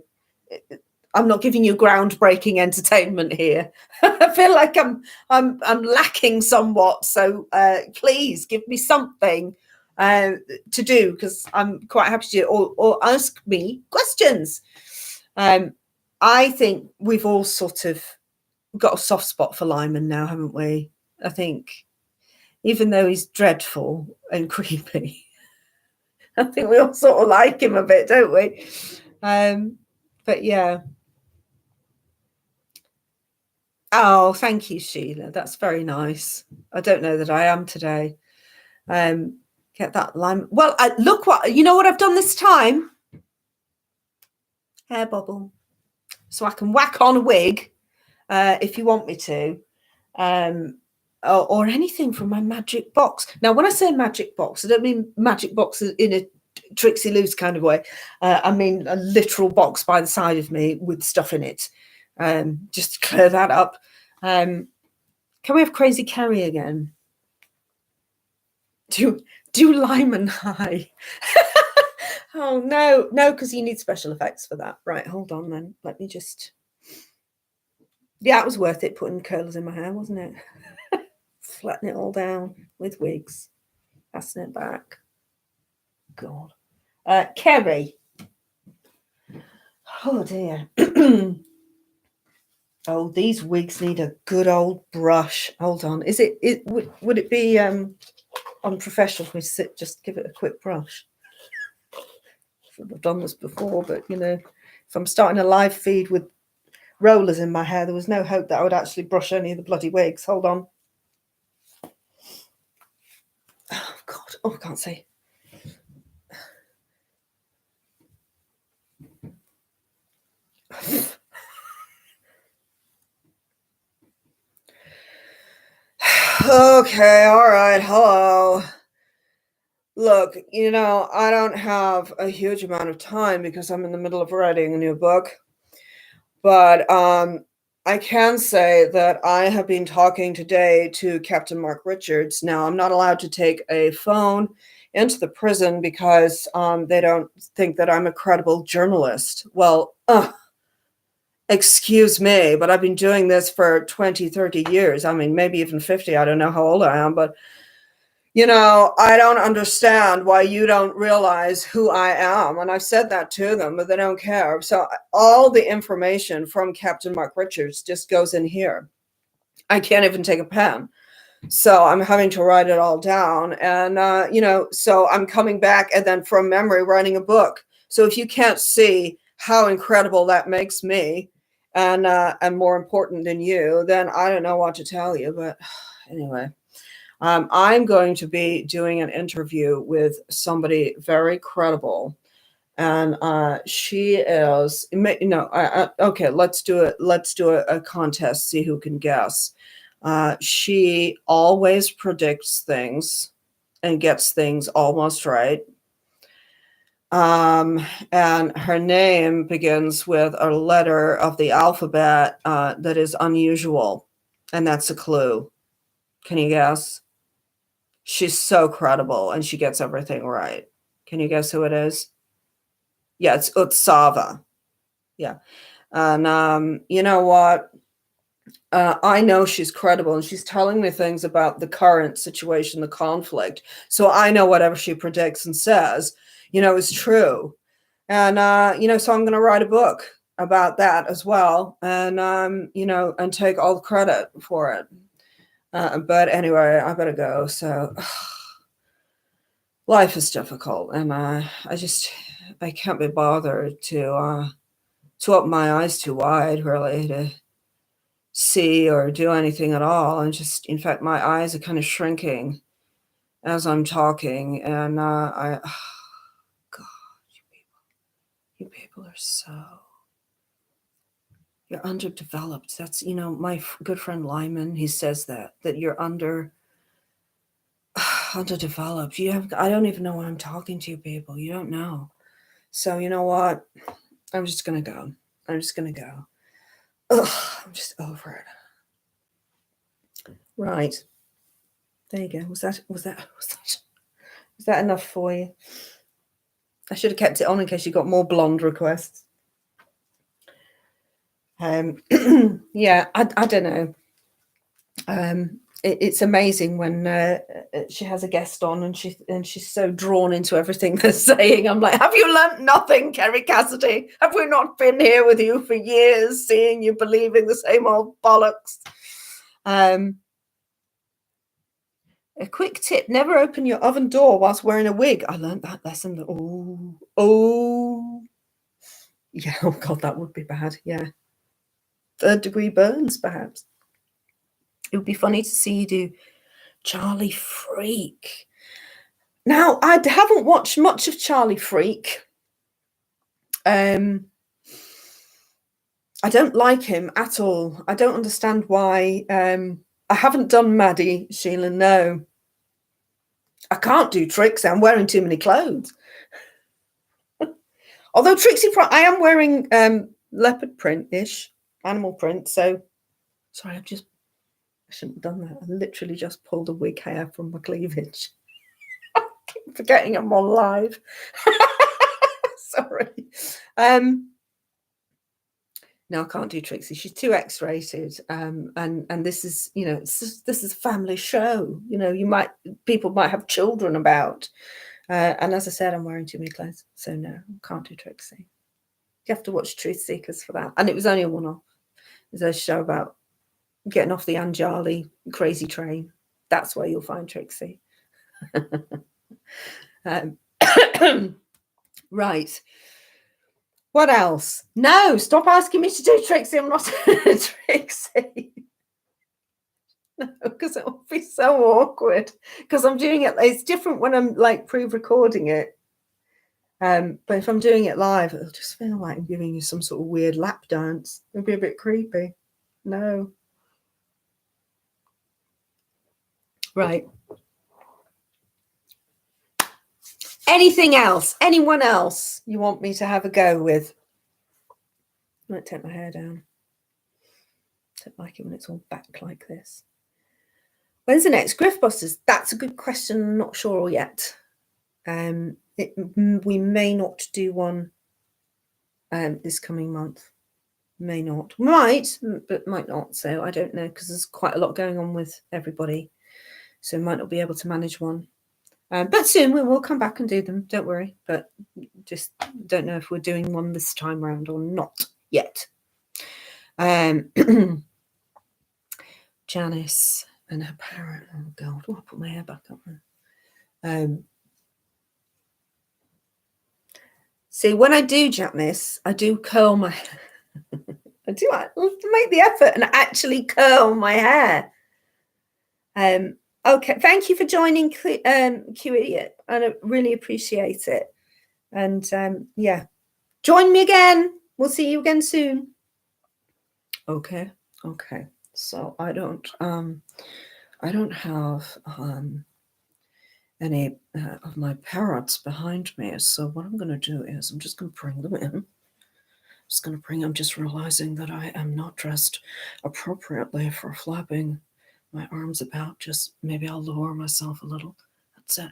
I'm not giving you groundbreaking entertainment here. I feel like I'm lacking somewhat. So please give me something to do because I'm quite happy to do it, or ask me questions. I think we've all sort of got a soft spot for Lyman now, haven't we? I think even though he's dreadful and creepy, I think we all sort of like him a bit, don't we? But yeah. Oh, thank you, Sheila. That's very nice. I don't know that I am today. Get that lime. Well, look what, you know what I've done this time? Hair bubble. So I can whack on a wig if you want me to. Or anything from my magic box. Now, when I say magic box, I don't mean magic box in a Trixie loose kind of way. I mean a literal box by the side of me with stuff in it. Just to clear that up. Can we have Crazy Carrie again? Do Lyman high? Oh no, because you need special effects for that. Right, hold on then. Let me just. Yeah, it was worth it putting curlers in my hair, wasn't it? Flatten it all down with wigs. Passing it back. God. Kerry. Oh dear. Oh, these wigs need a good old brush. Hold on. Would it be unprofessional for me to just give it a quick brush? I've done this before, but if I'm starting a live feed with rollers in my hair, there was no hope that I would actually brush any of the bloody wigs. Hold on. Oh God. Oh, I can't see. Okay, all right. Hello. Look, I don't have a huge amount of time because I'm in the middle of writing a new book. But I can say that I have been talking today to Captain Mark Richards. Now, I'm not allowed to take a phone into the prison because they don't think that I'm a credible journalist. Well, excuse me, but I've been doing this for 20, 30 years. I mean, maybe even 50. I don't know how old I am, but I don't understand why you don't realize who I am. And I've said that to them, but they don't care. So all the information from Captain Mark Richards just goes in here. I can't even take a pen. So I'm having to write it all down. And, so I'm coming back and then from memory writing a book. So if you can't see how incredible that makes me and more important than you, then I don't know what to tell you. But anyway. I'm going to be doing an interview with somebody very credible, and she is. Okay, let's do it. Let's do a contest. See who can guess. She always predicts things and gets things almost right. And her name begins with a letter of the alphabet that is unusual, and that's a clue. Can you guess? She's so credible and she gets everything right. Can you guess who it is? Yeah, it's Utsava. Yeah. And you know what? I know she's credible and she's telling me things about the current situation, the conflict. So I know whatever she predicts and says, is true. And, so I'm going to write a book about that as well. And, and take all the credit for it. But anyway, I better go. So life is difficult, and I can't be bothered to open my eyes too wide, really, to see or do anything at all. And just, in fact, my eyes are kind of shrinking as I'm talking. And God, you people are you're underdeveloped. That's, my good friend Lyman, he says that you're underdeveloped. I don't even know why I'm talking to you people. You don't know. So you know what? I'm just gonna go. I'm just over it. Right. There you go. Was that enough for you? I should have kept it on in case you got more blonde requests. Yeah, I don't know. It's amazing when she has a guest on and she's so drawn into everything they're saying. I'm like, have you learnt nothing, Kerry Cassidy? Have we not been here with you for years, seeing you believing the same old bollocks? A quick tip: never open your oven door whilst wearing a wig. I learned that lesson. Oh, yeah. Oh God, that would be bad. Yeah, 3rd-degree burns, perhaps. It would be funny to see you do Charlie Freak. Now, I haven't watched much of Charlie Freak. I don't like him at all. I don't understand why. I haven't done Maddie, Sheila, no. I can't do Trixie. I'm wearing too many clothes. Although Trixie, I am wearing leopard print-ish, animal print. So, sorry, I shouldn't have done that. I literally just pulled a wig hair from my cleavage. I keep forgetting I'm on live. Sorry. No, I can't do Trixie. She's too X-rated. And this is, this is a family show. People might have children about. And as I said, I'm wearing too many clothes. So no, I can't do Trixie. You have to watch Truth Seekers for that. And it was only a one-off. There's a show about getting off the Anjali crazy train. That's where you'll find Trixie. Right. What else? No, stop asking me to do Trixie. I'm not Trixie. No, because it will be so awkward. Because I'm doing it. It's different when I'm like pre-recording it. But if I'm doing it live, it'll just feel like I'm giving you some sort of weird lap dance. It'll be a bit creepy. No. Right. Anything else? Anyone else you want me to have a go with? I might take my hair down. Don't like it when it's all back like this. When's the next Griftbusters? That's a good question. I'm not sure yet. We may not do one this coming month. May not. Might, but might not. So I don't know, because there's quite a lot going on with everybody. So might not be able to manage one. But soon we will come back and do them. Don't worry. But just don't know if we're doing one this time round or not yet. Janice and her parrot. Oh God! Oh, I'll put my hair back up. See, when I do Janice, I do curl my hair. I do make the effort and actually curl my hair. Okay, thank you for joining, Q Idiot. I really appreciate it. And yeah, join me again. We'll see you again soon. Okay. So I don't have any of my parrots behind me. So what I'm going to do is I'm just going to bring them in. I'm just realizing that I am not dressed appropriately for flapping my arms about. Just maybe I'll lower myself a little. That's it.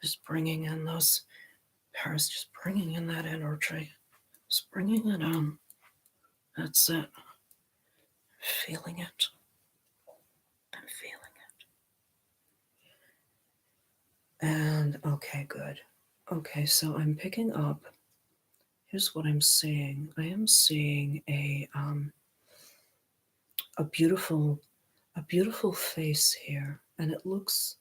Just bringing in those parrots, just bringing in that energy. Just bringing it on. That's it. Feeling it. I'm feeling it. And okay, good. Okay, so I'm picking up. Here's what I'm seeing. I am seeing a beautiful face here, and it looks.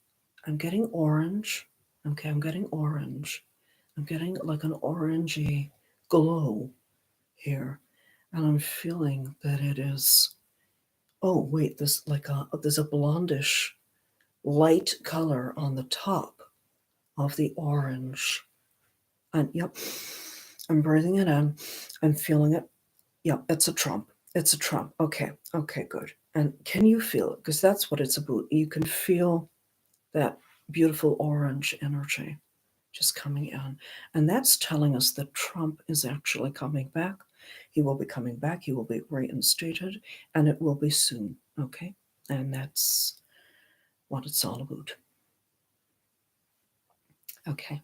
I'm getting orange. Okay, I'm getting orange. I'm getting like an orangey glow here, and I'm feeling that it is. Oh wait, there's a blondish light color on the top of the orange, and yep, I'm breathing it in. I'm feeling it. Yep, it's a trump. It's a trump. Okay, good. And can you feel it? Because that's what it's about. You can feel that beautiful orange energy just coming in, and that's telling us that Trump is actually coming back. He will be coming back. He will be reinstated, and it will be soon. Okay, and that's what it's all about. Okay.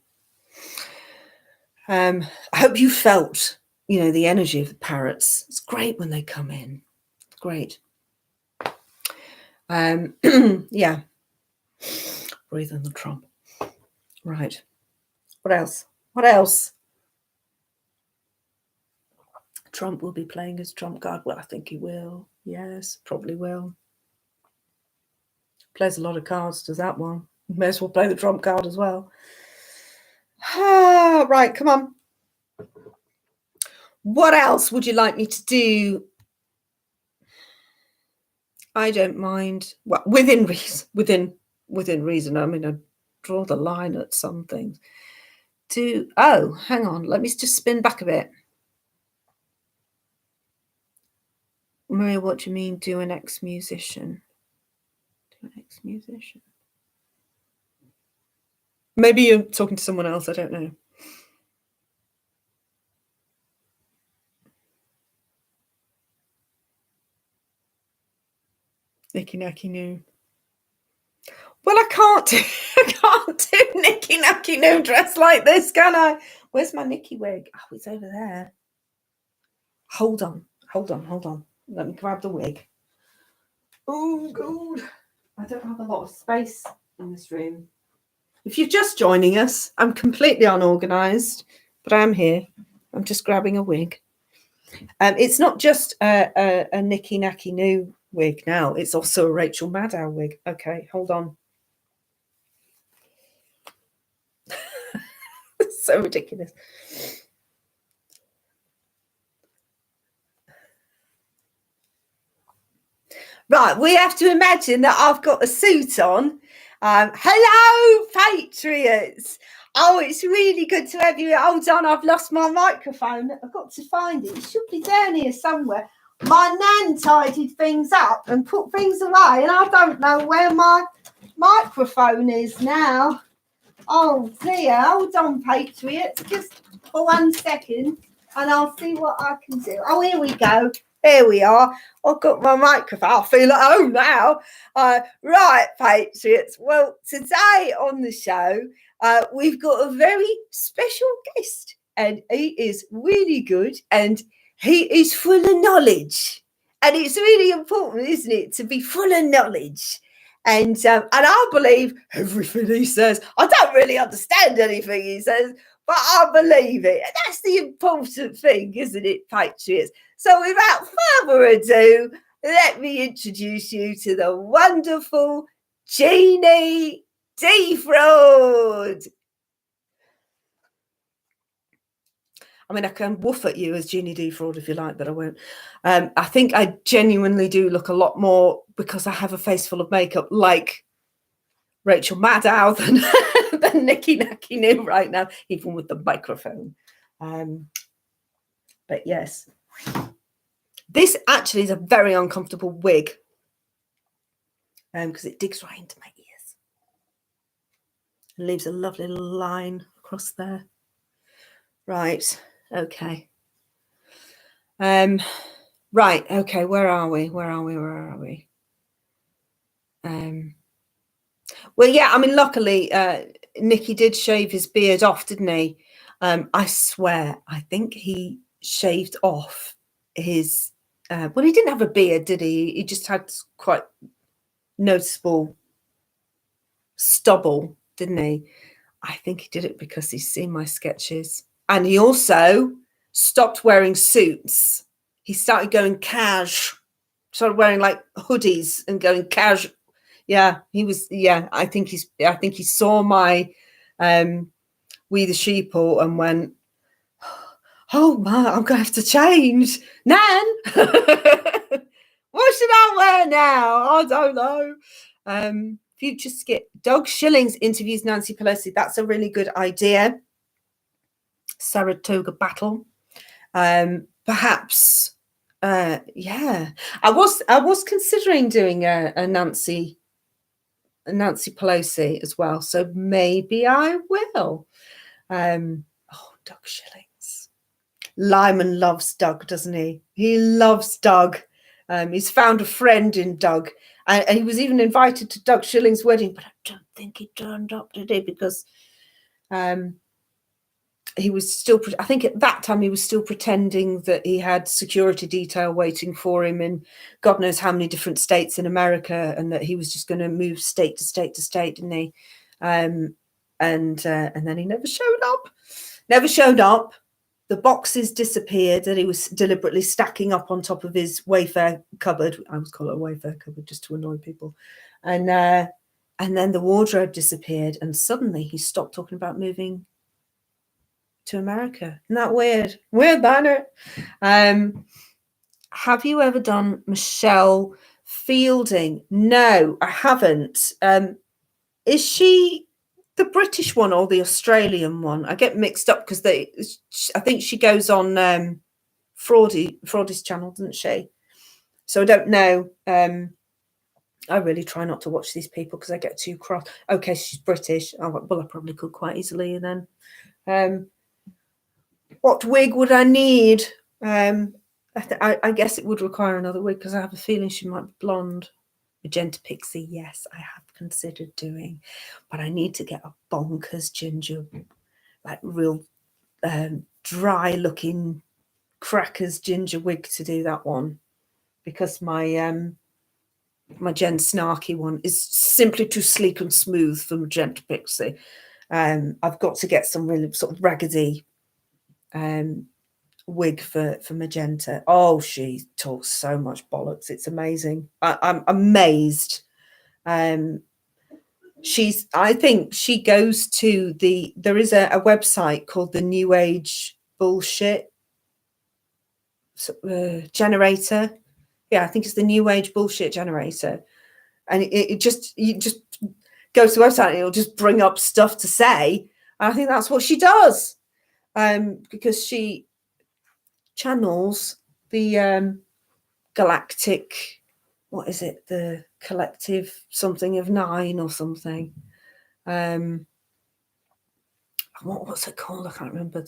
I hope you felt, the energy of the parrots. It's great when they come in. It's great. Yeah. Breathe in the Trump. Right. What else? Trump will be playing his trump card. Well, I think he will. Yes, probably will. Plays a lot of cards, does that one. May as well play the trump card as well. Right, come on. What else would you like me to do? I don't mind. Well, within reason. I mean, I draw the line at some things. Hang on. Let me just spin back a bit. Maria, what do you mean, do an ex-musician? Do an ex-musician? Maybe you're talking to someone else. I don't know. Nicky Nacky Noo. Well, I can't do Nicky Nacky Noo dressed like this, can I? Where's my Nicky wig? Oh, it's over there. Hold on. Let me grab the wig. Oh, God. I don't have a lot of space in this room. If you're just joining us, I'm completely unorganized, but I am here. I'm just grabbing a wig. It's not just a Nicky Nacky New wig now. It's also a Rachel Maddow wig. Okay, hold on. So ridiculous. Right, we have to imagine that I've got a suit on. Hello, Patriots. Oh, it's really good to have you. Hold on, I've lost my microphone. I've got to find it. It should be down here somewhere. My nan tidied things up and put things away, and I don't know where my microphone is now. Oh dear, hold on, Patriots, just for 1 second, and I'll see what I can do. Oh, here we go. Here we are. I've got my microphone. I feel at home now. Right, Patriots. Well, today on the show, we've got a very special guest, and he is really good, and he is full of knowledge. And it's really important, isn't it, to be full of knowledge. And I believe everything he says. I don't really understand anything he says, but I believe it. And that's the important thing, isn't it, Patriots? So without further ado, let me introduce you to the wonderful Jeannie Defraud. I mean, I can woof at you as Jeannie Defraud if you like, but I won't. I think I genuinely do look a lot more, because I have a face full of makeup, like Rachel Maddow than Nicky Nacky New right now, even with the microphone. But yes, this actually is a very uncomfortable wig, because it digs right into my ears and leaves a lovely little line across there. Right. Okay. Right. Okay. Where are we? Well, yeah, I mean, luckily, Nicky did shave his beard off, didn't he? I swear, I think he shaved off his, well, he didn't have a beard, did he? He just had quite noticeable stubble, didn't he? I think he did it because he's seen my sketches. And he also stopped wearing suits. He started going cash, started wearing like hoodies and going cash. Yeah, he was. Yeah, I think he saw my We the Sheeple and went, oh man, I'm gonna have to change. Nan, what should I wear now? I don't know. Future skit. Doug Schillings interviews Nancy Pelosi. That's a really good idea. Saratoga battle. Perhaps. Yeah, I was considering doing a Nancy Pelosi as well, so maybe I will. Oh, Doug Schillings. Lyman loves Doug, doesn't he? He loves Doug. He's found a friend in Doug, and he was even invited to Doug Schillings' wedding, but I don't think he turned up, did he? Because he was still, I think at that time he was still pretending that he had security detail waiting for him in God knows how many different states in America, and that he was just going to move state to state to state, didn't he? And then he never showed up. The boxes disappeared that he was deliberately stacking up on top of his Wayfair cupboard. I would call it a Wayfair cupboard just to annoy people. And then the wardrobe disappeared, and suddenly he stopped talking about moving to America. Isn't that weird? Weird, banner. Have you ever done Michelle Fielding? No, I haven't. Is she the British one or the Australian one? I get mixed up because I think she goes on Fraudy's channel, doesn't she? So I don't know. I really try not to watch these people because I get too cross. Okay, she's British. Oh, well, I probably could quite easily then. What wig would I need? I guess it would require another wig because I have a feeling she might be blonde. Magenta pixie, yes, I have considered doing, but I need to get a bonkers ginger, like real dry looking crackers ginger wig to do that one, because my Jen Snarky one is simply too sleek and smooth for Magenta pixie. I've got to get some really sort of raggedy wig for Magenta. Oh, she talks so much bollocks. It's amazing. I'm amazed. I think she goes to there is a website called the New Age Bullshit Generator. Yeah, I think it's the New Age Bullshit Generator. And you just go to the website and it'll just bring up stuff to say. And I think that's what she does. Because she channels the galactic, what is it? The collective something of 9 or something. What's it called? I can't remember.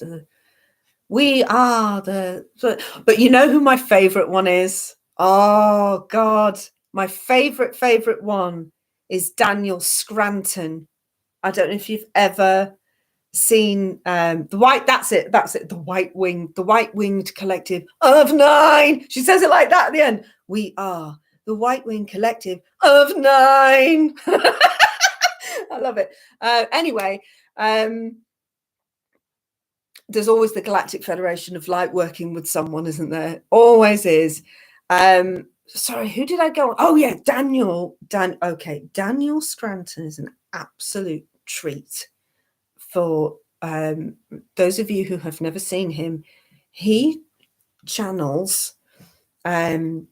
But you know who my favorite one is? Oh God, my favorite one is Daniel Scranton. I don't know if you've ever seen the white winged collective of 9. She says it like that at the end. We are the white winged collective of 9. I love it. Anyway, there's always the Galactic Federation of Light working with someone, isn't there? Always is. Sorry, who did I go on? Oh yeah, Daniel Scranton is an absolute treat. For those of you who have never seen him, he channels aliens.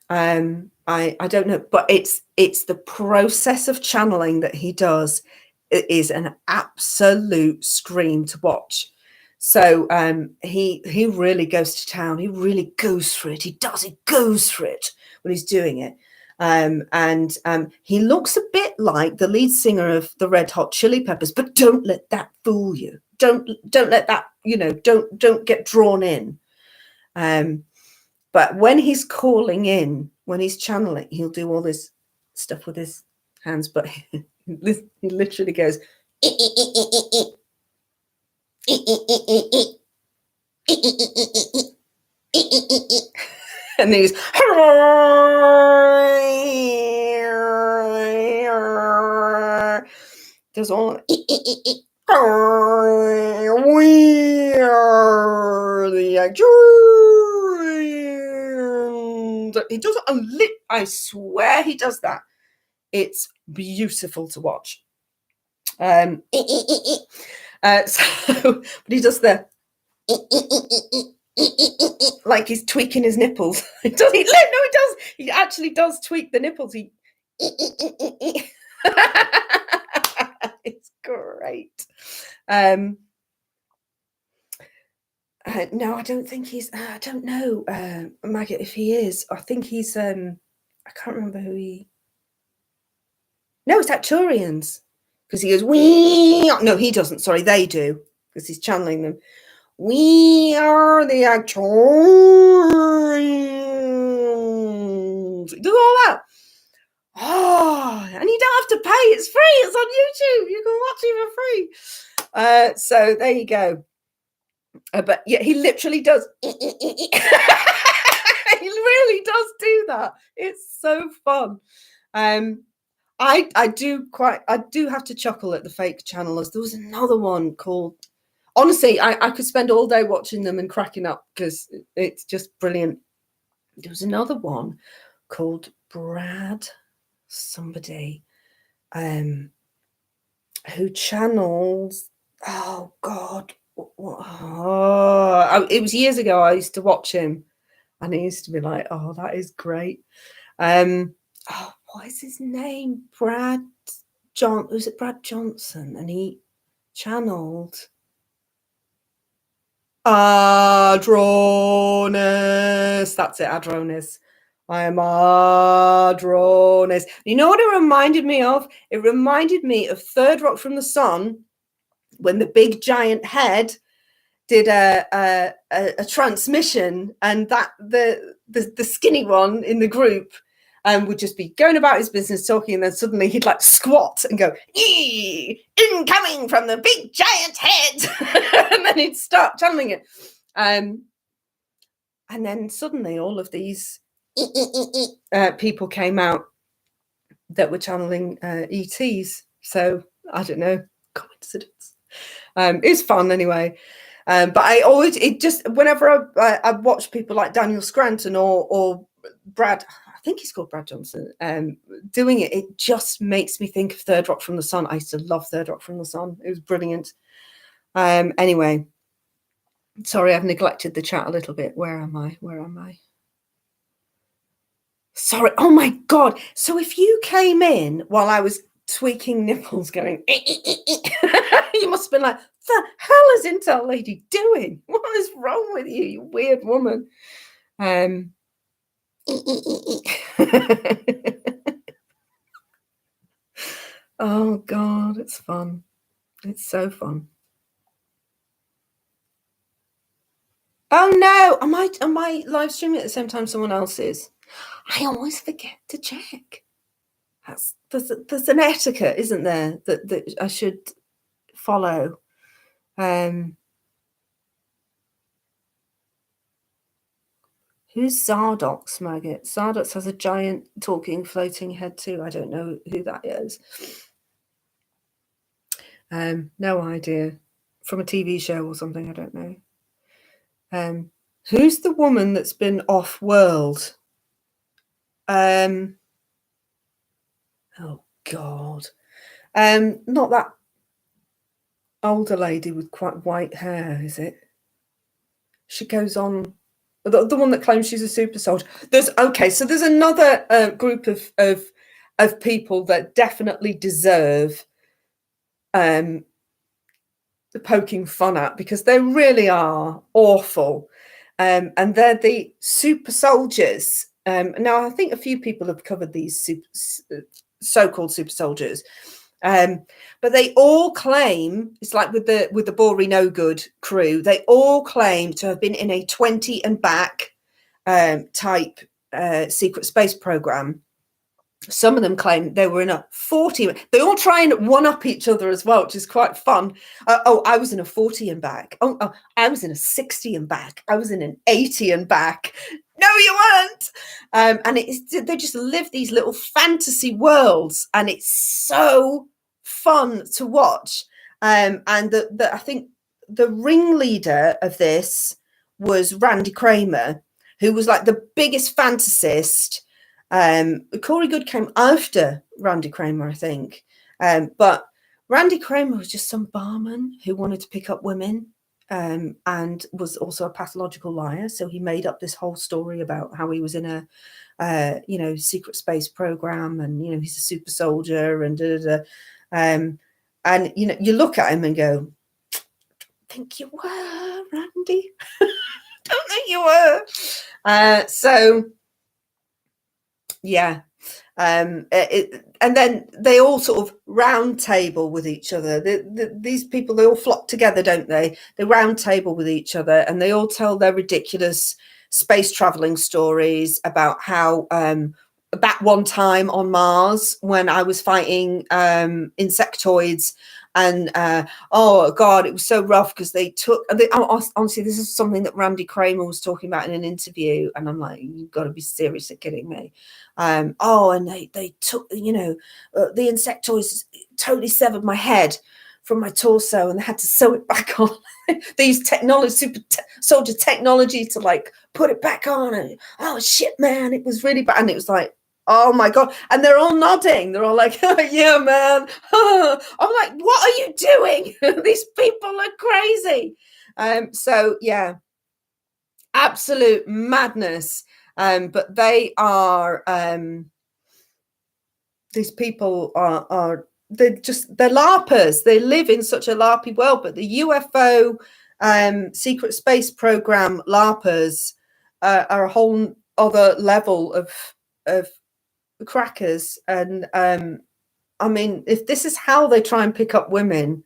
I don't know, but it's the process of channeling that he does. It is an absolute scream to watch. So he really goes to town. He really goes for it. He goes for it when he's doing it. And he looks a bit like the lead singer of the Red Hot Chili Peppers, but don't let that fool you. Don't let that, don't get drawn in. But when he's calling in, when he's channeling, he'll do all this stuff with his hands, but he literally goes, and he's does all we are the actors. He does it. I swear he does that. It's beautiful to watch. So, but he does the like he's tweaking his nipples. No, he does. He actually does tweak the nipples. It's great. No, I don't think he's. I don't know, Maggot, if he is. I think he's. I can't remember who he. No, it's Acturians, because he goes we. No, he doesn't. Sorry, they do, because he's channeling them. We are the Acturians. He does all that. Oh, and you don't have to pay. It's free. It's on YouTube. You can watch it for free. So there you go. But yeah, he literally does. He really does do that. It's so fun. I do have to chuckle at the fake channelers. There was another one called. Honestly, I could spend all day watching them and cracking up because it's just brilliant. There was another one called Brad somebody who channels. Oh God. It was years ago. I used to watch him, and he used to be like, "Oh, that is great." What is his name? Brad Johnson? And he channeled Adronis. That's it, Adronis. I am Adronis. You know what it reminded me of? It reminded me of Third Rock from the Sun, when the big giant head did a transmission, and that the skinny one in the group would just be going about his business talking, and then suddenly he'd like squat and go, incoming from the big giant head. And then he'd start channeling it. And then suddenly all of these people came out that were channeling ETs. So I don't know, coincidence. It's fun anyway. But I always, whenever I watch people like Daniel Scranton or Brad, I think he's called Brad Johnson, doing it, it just makes me think of Third Rock from the Sun. I used to love Third Rock from the Sun. It was brilliant. Anyway, sorry, I've neglected the chat a little bit. Where am I? Sorry. Oh my God. So if you came in while I was tweaking nipples going, you must have been like, the hell is Intel Lady doing? What is wrong with you, you weird woman? Oh God, it's fun. It's so fun. Oh no, am I live streaming at the same time someone else is? I always forget to check. There's an etiquette, isn't there, that I should follow. Who's Zardox, Maggot? Zardox has a giant talking floating head too. I don't know who that is. No idea. From a TV show or something, I don't know. Who's the woman that's been off-world? Oh God. Not that older lady with quite white hair, is it? She goes on, the one that claims she's a super soldier. There's another group of people that definitely deserve the poking fun at, because they really are awful. And they're the super soldiers. Now, I think a few people have covered these so-called super soldiers. But they all claim, it's like with the Bory No Good crew, they all claim to have been in a 20 and back type secret space program. Some of them claim they were in a 40. They all try and one-up each other as well, which is quite fun. I was in a 40 and back. Oh, I was in a 60 and back. I was in an 80 and back. No, you weren't. And they just live these little fantasy worlds, and it's so fun to watch. And I think the ringleader of this was Randy Kramer, who was like the biggest fantasist. Corey Good came after Randy Kramer, I think. But Randy Kramer was just some barman who wanted to pick up women, and was also a pathological liar. So he made up this whole story about how he was in a secret space program, and he's a super soldier, and and you look at him and go, think you were, Randy? Don't think you were. So yeah. And then they all sort of round table with each other. These people, they all flock together, don't they? They round table with each other, and they all tell their ridiculous space traveling stories about how that one time on Mars when I was fighting insectoids, and oh God, it was so rough because honestly, this is something that Randy Kramer was talking about in an interview, and I'm like, you've got to be seriously kidding me. And they took, the insectoids totally severed my head from my torso, and they had to sew it back on. They used super soldier technology to like put it back on, and oh shit, man, it was really bad. And it was like, oh my God. And they're all nodding. They're all like, oh, yeah, man. I'm like, what are you doing? These people are crazy. So yeah, absolute madness. But they are, these people they're LARPers. They live in such a LARPy world, but the UFO secret space program LARPers are a whole other level of crackers. And I mean, if this is how they try and pick up women,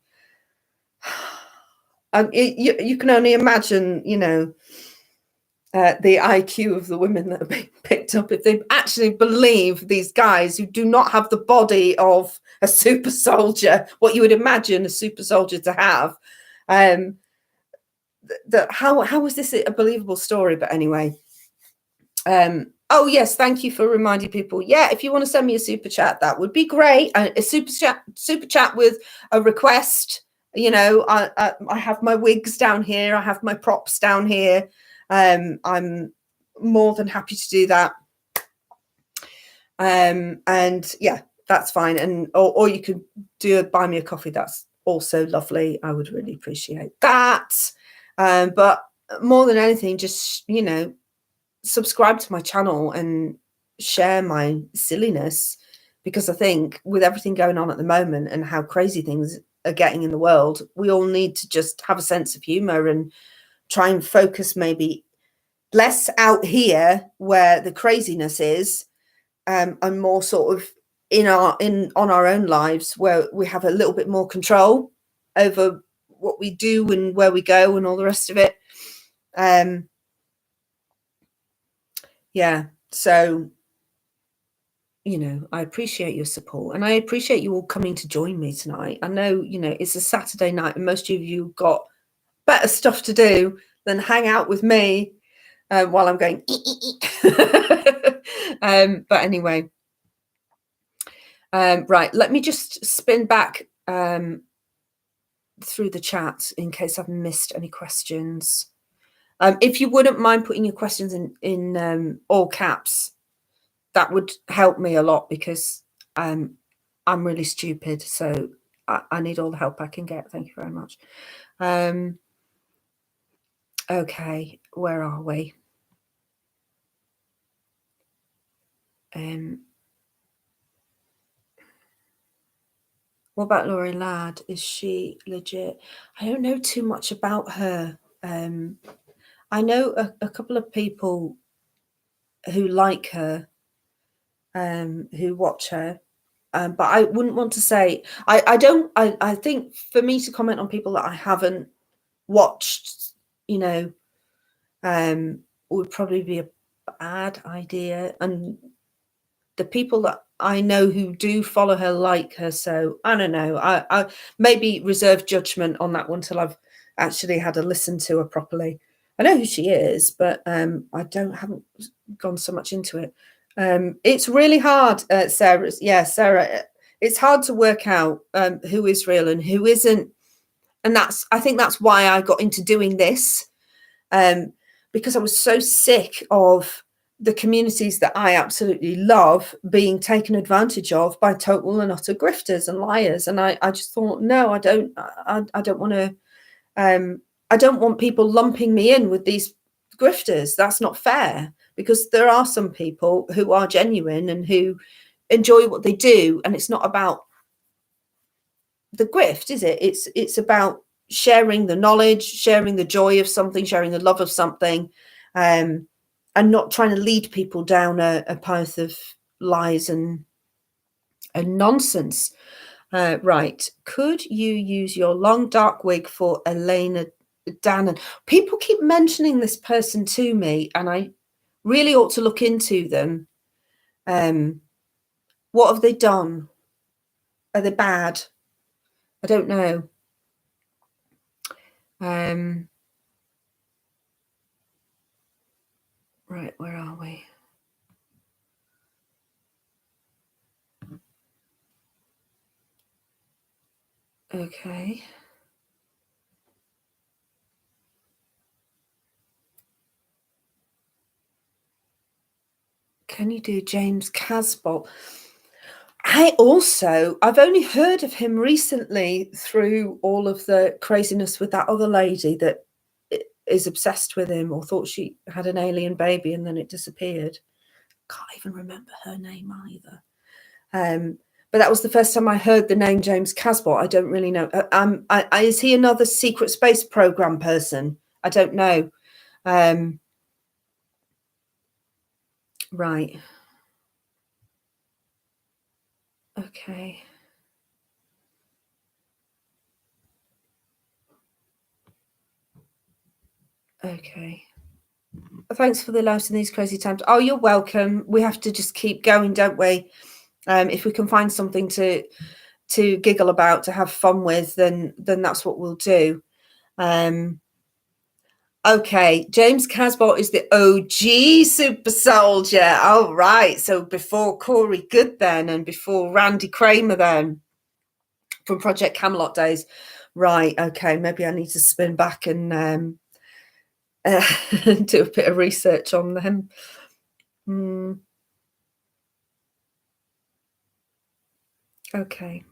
you can only imagine, the IQ of the women that are being picked up, if they actually believe these guys who do not have the body of a super soldier, what you would imagine a super soldier to have. How is this a believable story? But anyway, oh yes, thank you for reminding people. Yeah, if you want to send me a super chat, that would be great. A super chat with a request You know, I have my wigs down here. I have my props down here. I'm more than happy to do that. And yeah, that's fine. And or you could buy me a coffee. That's also lovely. I would really appreciate that. But more than anything, just, you know, subscribe to my channel and share my silliness, because I think with everything going on at the moment and how crazy things are getting in the world, we all need to just have a sense of humor and try and focus maybe less out here where the craziness is, and more sort of on our own lives where we have a little bit more control over what we do and where we go and all the rest of it. Yeah, so, you know, I appreciate your support, and I appreciate you all coming to join me tonight. I know, you know, it's a Saturday night and most of you got better stuff to do than hang out with me while I'm going but anyway, right, let me just spin back through the chat in case I've missed any questions. If you wouldn't mind putting your questions in all caps, that would help me a lot, because I'm really stupid, so I need all the help I can get. Thank you very much. Okay, where are we? What about Laurie Ladd? Is she legit? I don't know too much about her. I know a couple of people who like her, who watch her, but I wouldn't want to say. I think for me to comment on people that I haven't watched, you know, would probably be a bad idea. And the people that I know who do follow her like her, so I don't know. I maybe reserve judgment on that one till I've actually had a listen to her properly. I know who she is, but I haven't gone so much into it. It's really hard, Sarah. Yeah, Sarah. It's hard to work out who is real and who isn't, and I think that's why I got into doing this, because I was so sick of the communities that I absolutely love being taken advantage of by total and utter grifters and liars. And I just thought, no, I don't want to. I don't want people lumping me in with these grifters. That's not fair, because there are some people who are genuine and who enjoy what they do, and it's not about the grift, is it? It's about sharing the knowledge, sharing the joy of something, sharing the love of something, and not trying to lead people down a path of lies and nonsense. Right. Could you use your long dark wig for Elena Dannon? People keep mentioning this person to me, and I really ought to look into them. What have they done? Are they bad? I don't know. Right, where are we? Okay. Can you do James Casbolt? I've only heard of him recently through all of the craziness with that other lady that is obsessed with him, or thought she had an alien baby and then it disappeared. Can't even remember her name either. But that was the first time I heard the name James Casbolt. I don't really know. Is he another secret space program person? I don't know. Right. Okay. Okay. Thanks for the laughs in these crazy times. Oh, you're welcome. We have to just keep going, don't we? If we can find something to giggle about, to have fun with, then that's what we'll do. Okay, James Casbolt is the OG super soldier. All right, so before Corey Good then, and before Randy Kramer then. from Project Camelot days. Right, okay, maybe I need to spin back and do a bit of research on them. Okay.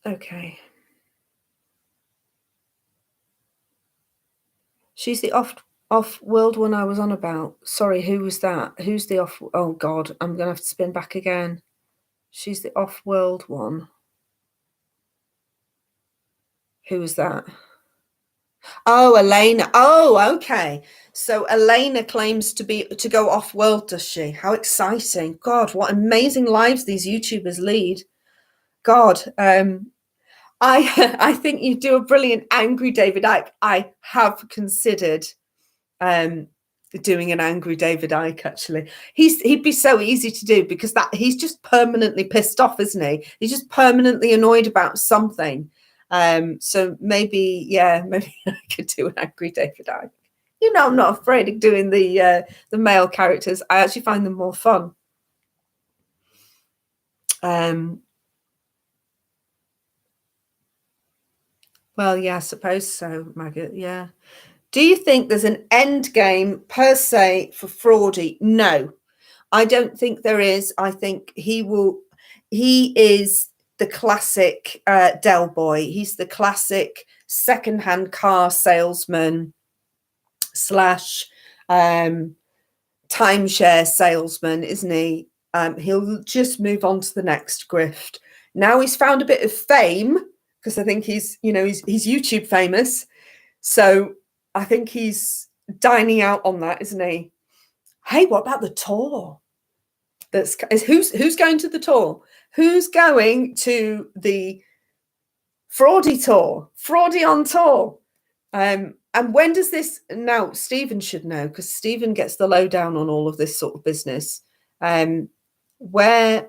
Okay. She's the off-world one I was on about. Sorry, who was that? Who's the off? Oh God, I'm gonna have to spin back again. She's the off-world one. Who was that? Oh, Elena. Oh, okay. So Elena claims to go off-world, does she? How exciting! God, what amazing lives these YouTubers lead. God, I think you do a brilliant angry David Icke. I have considered doing an angry David Icke. Actually, he'd be so easy to do because he's just permanently pissed off, isn't he? He's just permanently annoyed about something. So maybe I could do an angry David Icke. You know, I'm not afraid of doing the male characters. I actually find them more fun. Well, yeah, I suppose so, Maggot. Yeah. Do you think there's an end game per se for Fraudy? No, I don't think there is. I think he is the classic Del Boy. He's the classic secondhand car salesman / timeshare salesman, isn't he? He'll just move on to the next grift. Now he's found a bit of fame because I think he's YouTube famous. So I think he's dining out on that, isn't he? Hey, what about the tour? Who's going to the tour? Who's going to the Fraudy tour? Fraudy on tour. And when does this? Now Stephen should know because Stephen gets the lowdown on all of this sort of business. When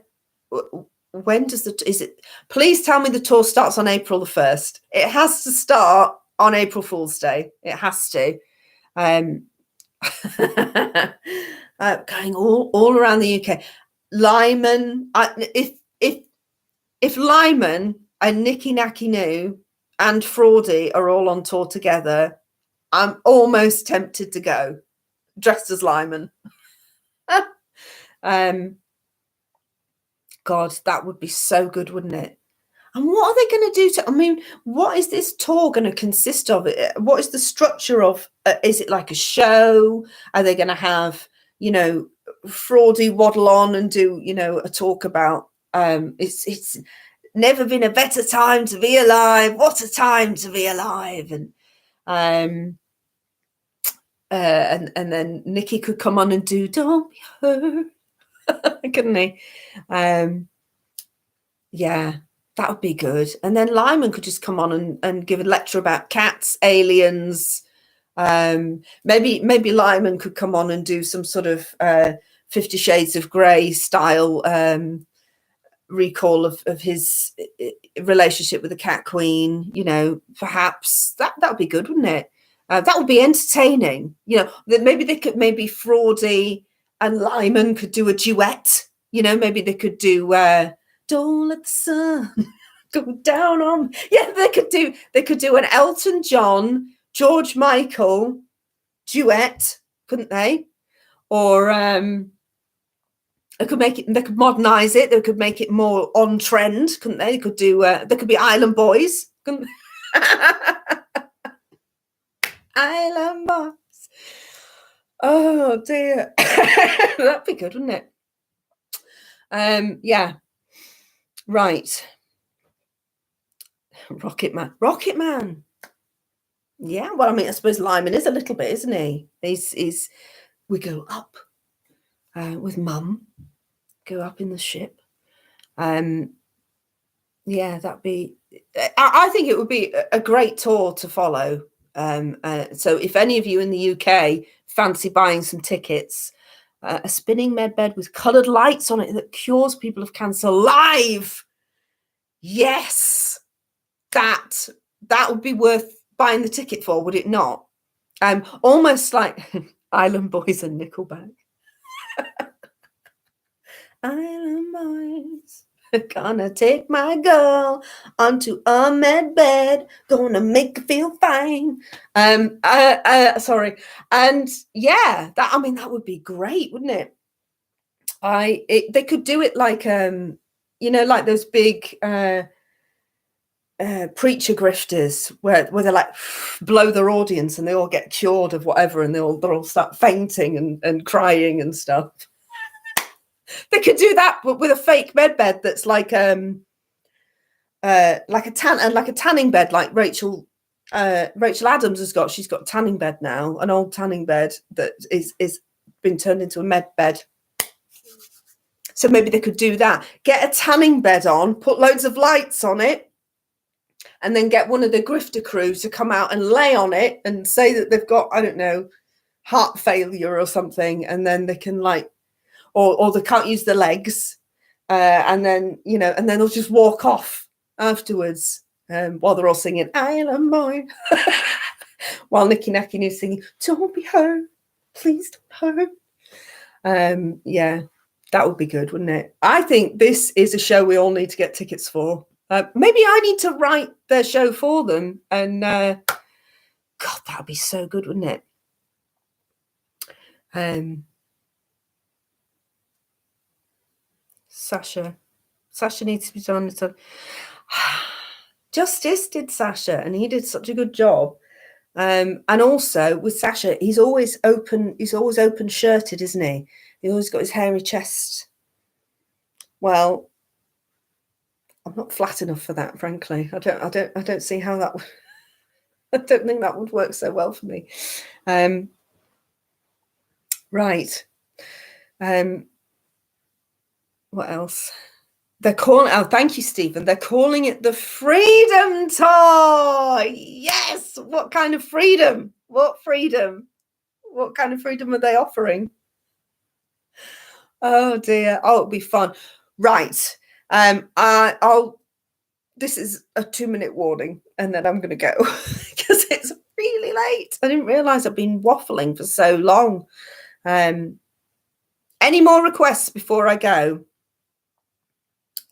does is it? Please tell me the tour starts on April the 1st. It has to start on April Fool's Day. It has to. Going all around the UK. Lyman, if Lyman and Nicky Nacky Noo and Fraudy are all on tour together, I'm almost tempted to go dressed as Lyman. God, that would be so good, wouldn't it? And what are they going to do I mean, what is this tour going to consist of? What is the structure of, is it like a show? Are they going to have, Fraudy waddle on and do, a talk about, it's never been a better time to be alive. What a time to be alive. And then Nicky could come on and do Don't Be Hurt, couldn't he? Yeah. That would be good. And then Lyman could just come on and give a lecture about cats, aliens. Maybe Lyman could come on and do some sort of 50 Shades of Grey style recall of his relationship with the Cat Queen. Perhaps that would be good, wouldn't it? That would be entertaining. Maybe Fraudy and Lyman could do a duet. Maybe they could do Don't Let the Sun Go Down on. Yeah, they could do an Elton John, George Michael duet, couldn't they? Or they could modernize it. They could make it more on trend, couldn't they? They could do. There could be Island Boys. Island Boys. Oh dear, that'd be good, wouldn't it? Yeah. Right. Rocket Man. Yeah, well, I mean, I suppose Lyman is a little bit, isn't he? He's we go up with Mum, go up in the ship. Yeah, that'd be. I think it would be a great tour to follow. So, if any of you in the UK fancy buying some tickets, a spinning medbed with coloured lights on it that cures people of cancer live. Yes, that would be worth buying the ticket for, would it not? Almost like Island Boys and Nickelback. Island boys. Gonna take my girl onto a med bed. Gonna make her feel fine. Sorry. And yeah, that would be great, wouldn't it? They could do it like like those big preacher grifters where they like blow their audience and they all get cured of whatever and they'll all start fainting and crying and stuff. They could do that, but with a fake med bed that's like a tanning bed, like Rachel Adams has got. She's got a tanning bed now, an old tanning bed that is been turned into a med bed. So maybe they could do that. Get a tanning bed on, put loads of lights on it, and then get one of the grifter crew to come out and lay on it and say that they've got, I don't know, heart failure or something, and then they can or they can't use their legs, and then they'll just walk off afterwards while they're all singing Island Boy, while Nicky Nacky is singing Don't Be Hurt, Please Don't Hurt. Yeah, that would be good, wouldn't it? I think this is a show we all need to get tickets for. Maybe I need to write their show for them, and God, that would be so good, wouldn't it? Sasha needs to be done. Justice did Sasha, and he did such a good job. And also with Sasha, he's always open shirted, isn't he? He's always got his hairy chest. Well, I'm not flat enough for that, frankly. I don't see how that would, I don't think that would work so well for me. Right. What else? They're calling, thank you, Stephen. They're calling it the Freedom Tour. Yes. What kind of freedom? What freedom? What kind of freedom are they offering? Oh dear. Oh, it'll be fun. Right. This is a 2-minute warning and then I'm going to go because it's really late. I didn't realize I've been waffling for so long. Any more requests before I go?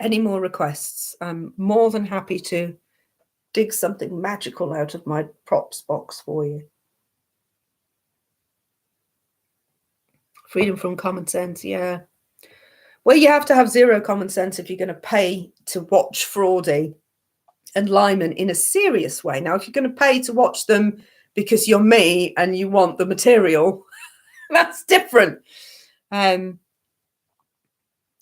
Any more requests? I'm more than happy to dig something magical out of my props box for you. Freedom from common sense, yeah. Well, you have to have zero common sense if you're going to pay to watch Fraudy and Lyman in a serious way. Now, if you're going to pay to watch them because you're me and you want the material, that's different.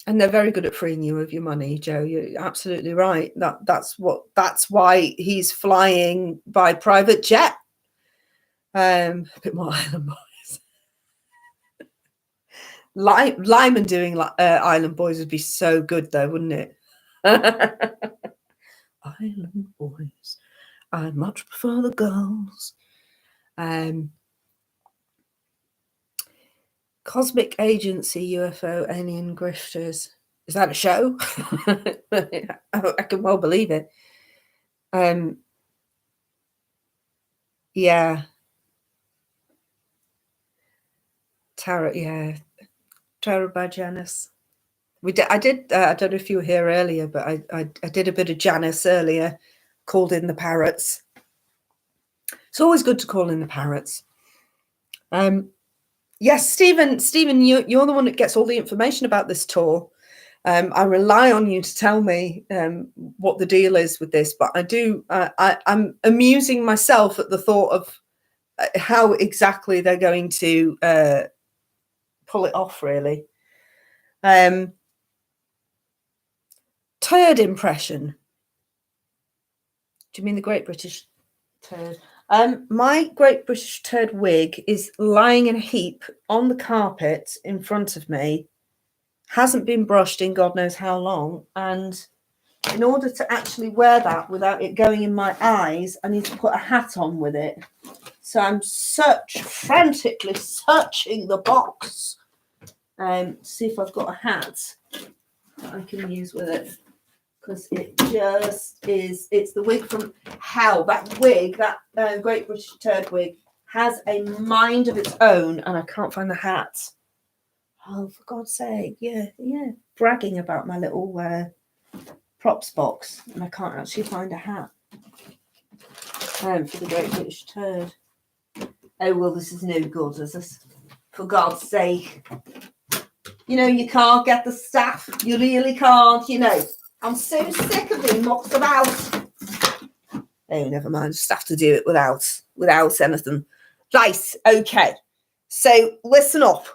And they're very good at freeing you of your money, Joe. You're absolutely right. That's why he's flying by private jet. A bit more Island Boys. Lyman doing Island Boys would be so good, though, wouldn't it? Island Boys. I much prefer the girls. Cosmic Agency, UFO, Alien Grifters. Is that a show? I can well believe it. Yeah. Tarot, yeah. Tarot by Janice. I don't know if you were here earlier, but I did a bit of Janice earlier, called in the parrots. It's always good to call in the parrots. Yes, Stephen, you're the one that gets all the information about this tour. I rely on you to tell me what the deal is with this, but I'm amusing myself at the thought of how exactly they're going to pull it off, really. Turd impression. Do you mean the Great British Turd? My Great British Turd wig is lying in a heap on the carpet in front of me. Hasn't been brushed in God knows how long. And in order to actually wear that without it going in my eyes, I need to put a hat on with it. So I'm frantically searching the box to see if I've got a hat that I can use with it. Because it just is, it's the wig from hell. That wig, that Great British Turd wig, has a mind of its own, and I can't find the hat. Oh, for God's sake. Yeah. Bragging about my little props box. And I can't actually find a hat for the Great British Turd. Oh, well, this is no good, is this? For God's sake. You know, you can't get the staff. You really can't, you know. I'm so sick of being mucked about. Oh, never mind. Just have to do it without anything. Right, okay. So listen up.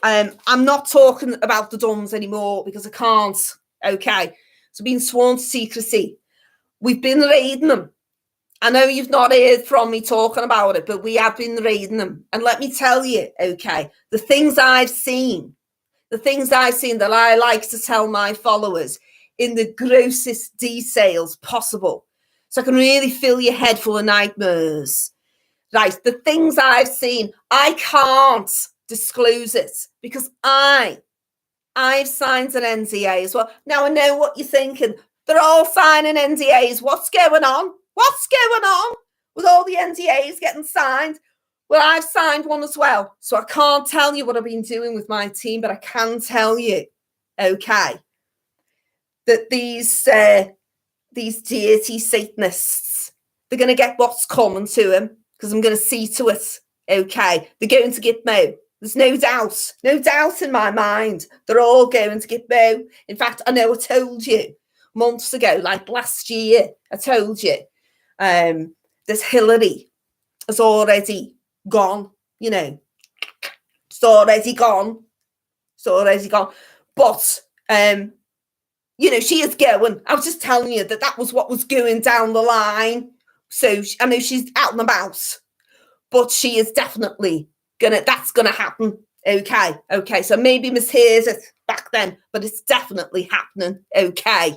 I'm not talking about the duns anymore because I can't. Okay. So being sworn to secrecy. We've been raiding them. I know you've not heard from me talking about it, but we have been raiding them. And let me tell you, okay, the things I've seen that I like to tell my followers in the grossest details possible. So I can really fill your head full of nightmares. Right, the things I've seen, I can't disclose it because I've signed an NDA as well. Now I know what you're thinking. They're all signing NDAs. What's going on? What's going on with all the NDAs getting signed? Well, I've signed one as well. So I can't tell you what I've been doing with my team, but I can tell you, okay, that these deity Satanists, they're going to get what's coming to them because I'm going to see to it, okay? They're going to get Mo. There's no doubt in my mind. They're all going to get Mo. In fact, I know I told you months ago, like last year, I told you, there's Hillary has already gone, you know, it's already gone. But, you know, she is going. I was just telling you that was what was going down the line. So I know she's out and about, but she is definitely that's gonna happen. Okay. So maybe mishears it back then, but it's definitely happening. Okay.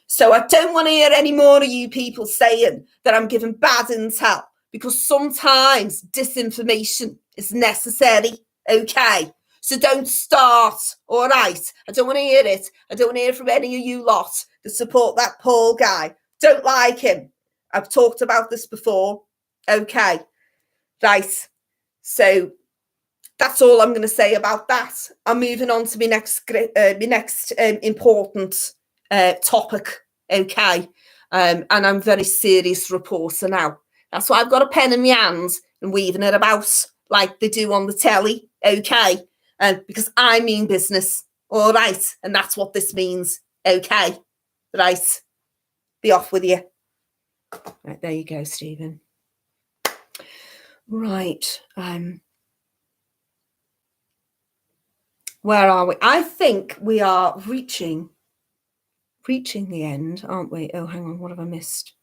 So I don't want to hear any more of you people saying that I'm giving bad intel because sometimes disinformation is necessary. Okay. So don't start, all right? I don't want to hear it. I don't want to hear from any of you lot that support that Paul guy. Don't like him. I've talked about this before. Okay, right. So that's all I'm going to say about that. I'm moving on to my next important topic. Okay, and I'm very serious reporter now. That's why I've got a pen in my hands and weaving it about like they do on the telly. Okay. Because I mean business, all right, and that's what this means. Okay, right, be off with you. Right, there you go, Stephen. Right, where are we? I think we are reaching the end, aren't we? Oh, hang on, what have I missed?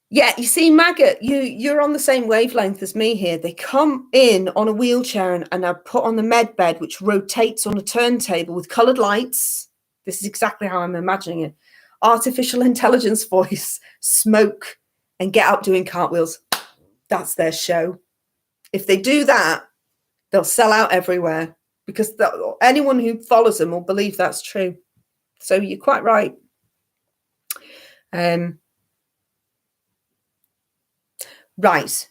Yeah, you see, Maggot, you're on the same wavelength as me here. They come in on a wheelchair and are put on the med bed, which rotates on a turntable with coloured lights. This is exactly how I'm imagining it. Artificial intelligence voice, smoke, and get up doing cartwheels. That's their show. If they do that, they'll sell out everywhere because anyone who follows them will believe that's true. So you're quite right. Right.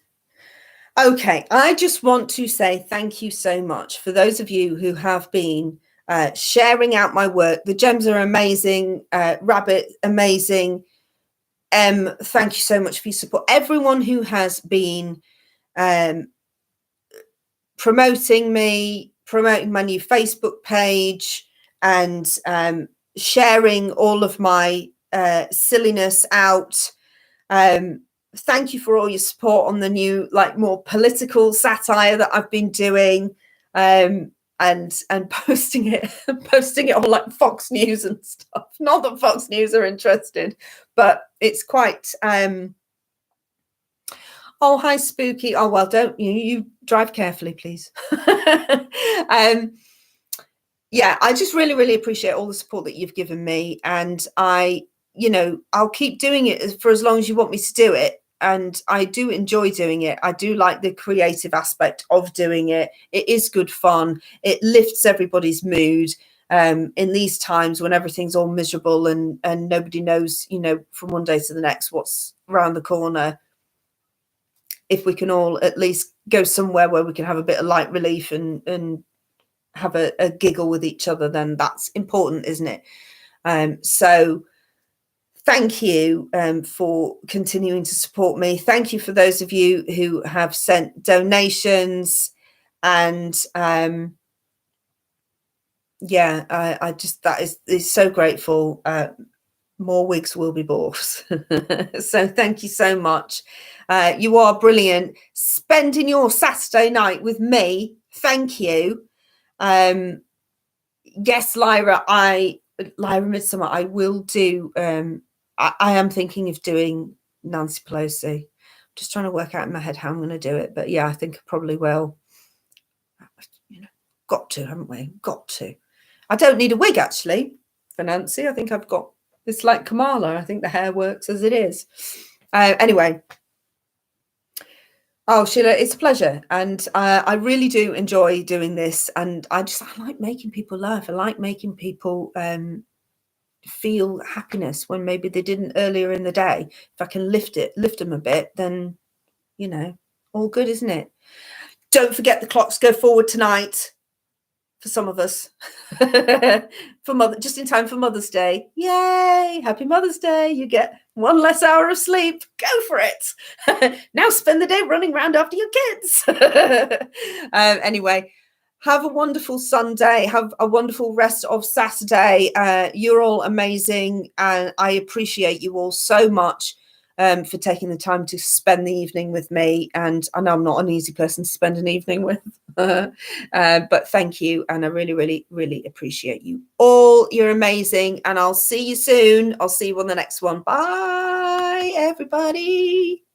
Okay. I just want to say thank you so much for those of you who have been sharing out my work. The gems are amazing. Rabbit, amazing. Thank you so much for your support. Everyone who has been promoting my new Facebook page and sharing all of my silliness out. Thank you for all your support on the new, like, more political satire that I've been doing, and posting it on like Fox News and stuff. Not that Fox News are interested, but it's quite. Oh, hi, Spooky. Oh, well, don't you drive carefully, please. Yeah, I just really, really appreciate all the support that you've given me, and I'll keep doing it for as long as you want me to do it. And I do enjoy doing it. I do like the creative aspect of doing it. It is good fun. It lifts everybody's mood in these times when everything's all miserable and nobody knows, from one day to the next what's around the corner. if we can all at least go somewhere where we can have a bit of light relief and have a giggle with each other, then that's important, isn't it? So thank you for continuing to support me. Thank you for those of you who have sent donations, and yeah, I just, that is so grateful. More wigs will be bought. So thank you so much. You are brilliant. Spending your Saturday night with me. Thank you. Yes, Lyra Midsummer, I will do. I am thinking of doing Nancy Pelosi. Just trying to work out in my head how I'm going to do it. But yeah, I think I probably will. You know, got to, haven't we? Got to. I don't need a wig, actually, for Nancy. I think I've got, it's like Kamala. I think the hair works as it is. Anyway. Oh, Sheila, it's a pleasure. And I really do enjoy doing this. And I like making people laugh. I like making people feel happiness when maybe they didn't earlier in the day. If I can lift them a bit, then, you know, all good, isn't it? Don't forget the clocks go forward tonight for some of us. Just in time for Mother's Day. Yay! Happy Mother's Day. You get 1 less hour of sleep. Go for it. Now spend the day running around after your kids. Anyway, have a wonderful Sunday. Have a wonderful rest of Saturday. You're all amazing, and I appreciate you all so much for taking the time to spend the evening with me. And I know I'm not an easy person to spend an evening with, but thank you. And I really, really, really appreciate you all. You're amazing. And I'll see you soon. I'll see you on the next one. Bye, everybody.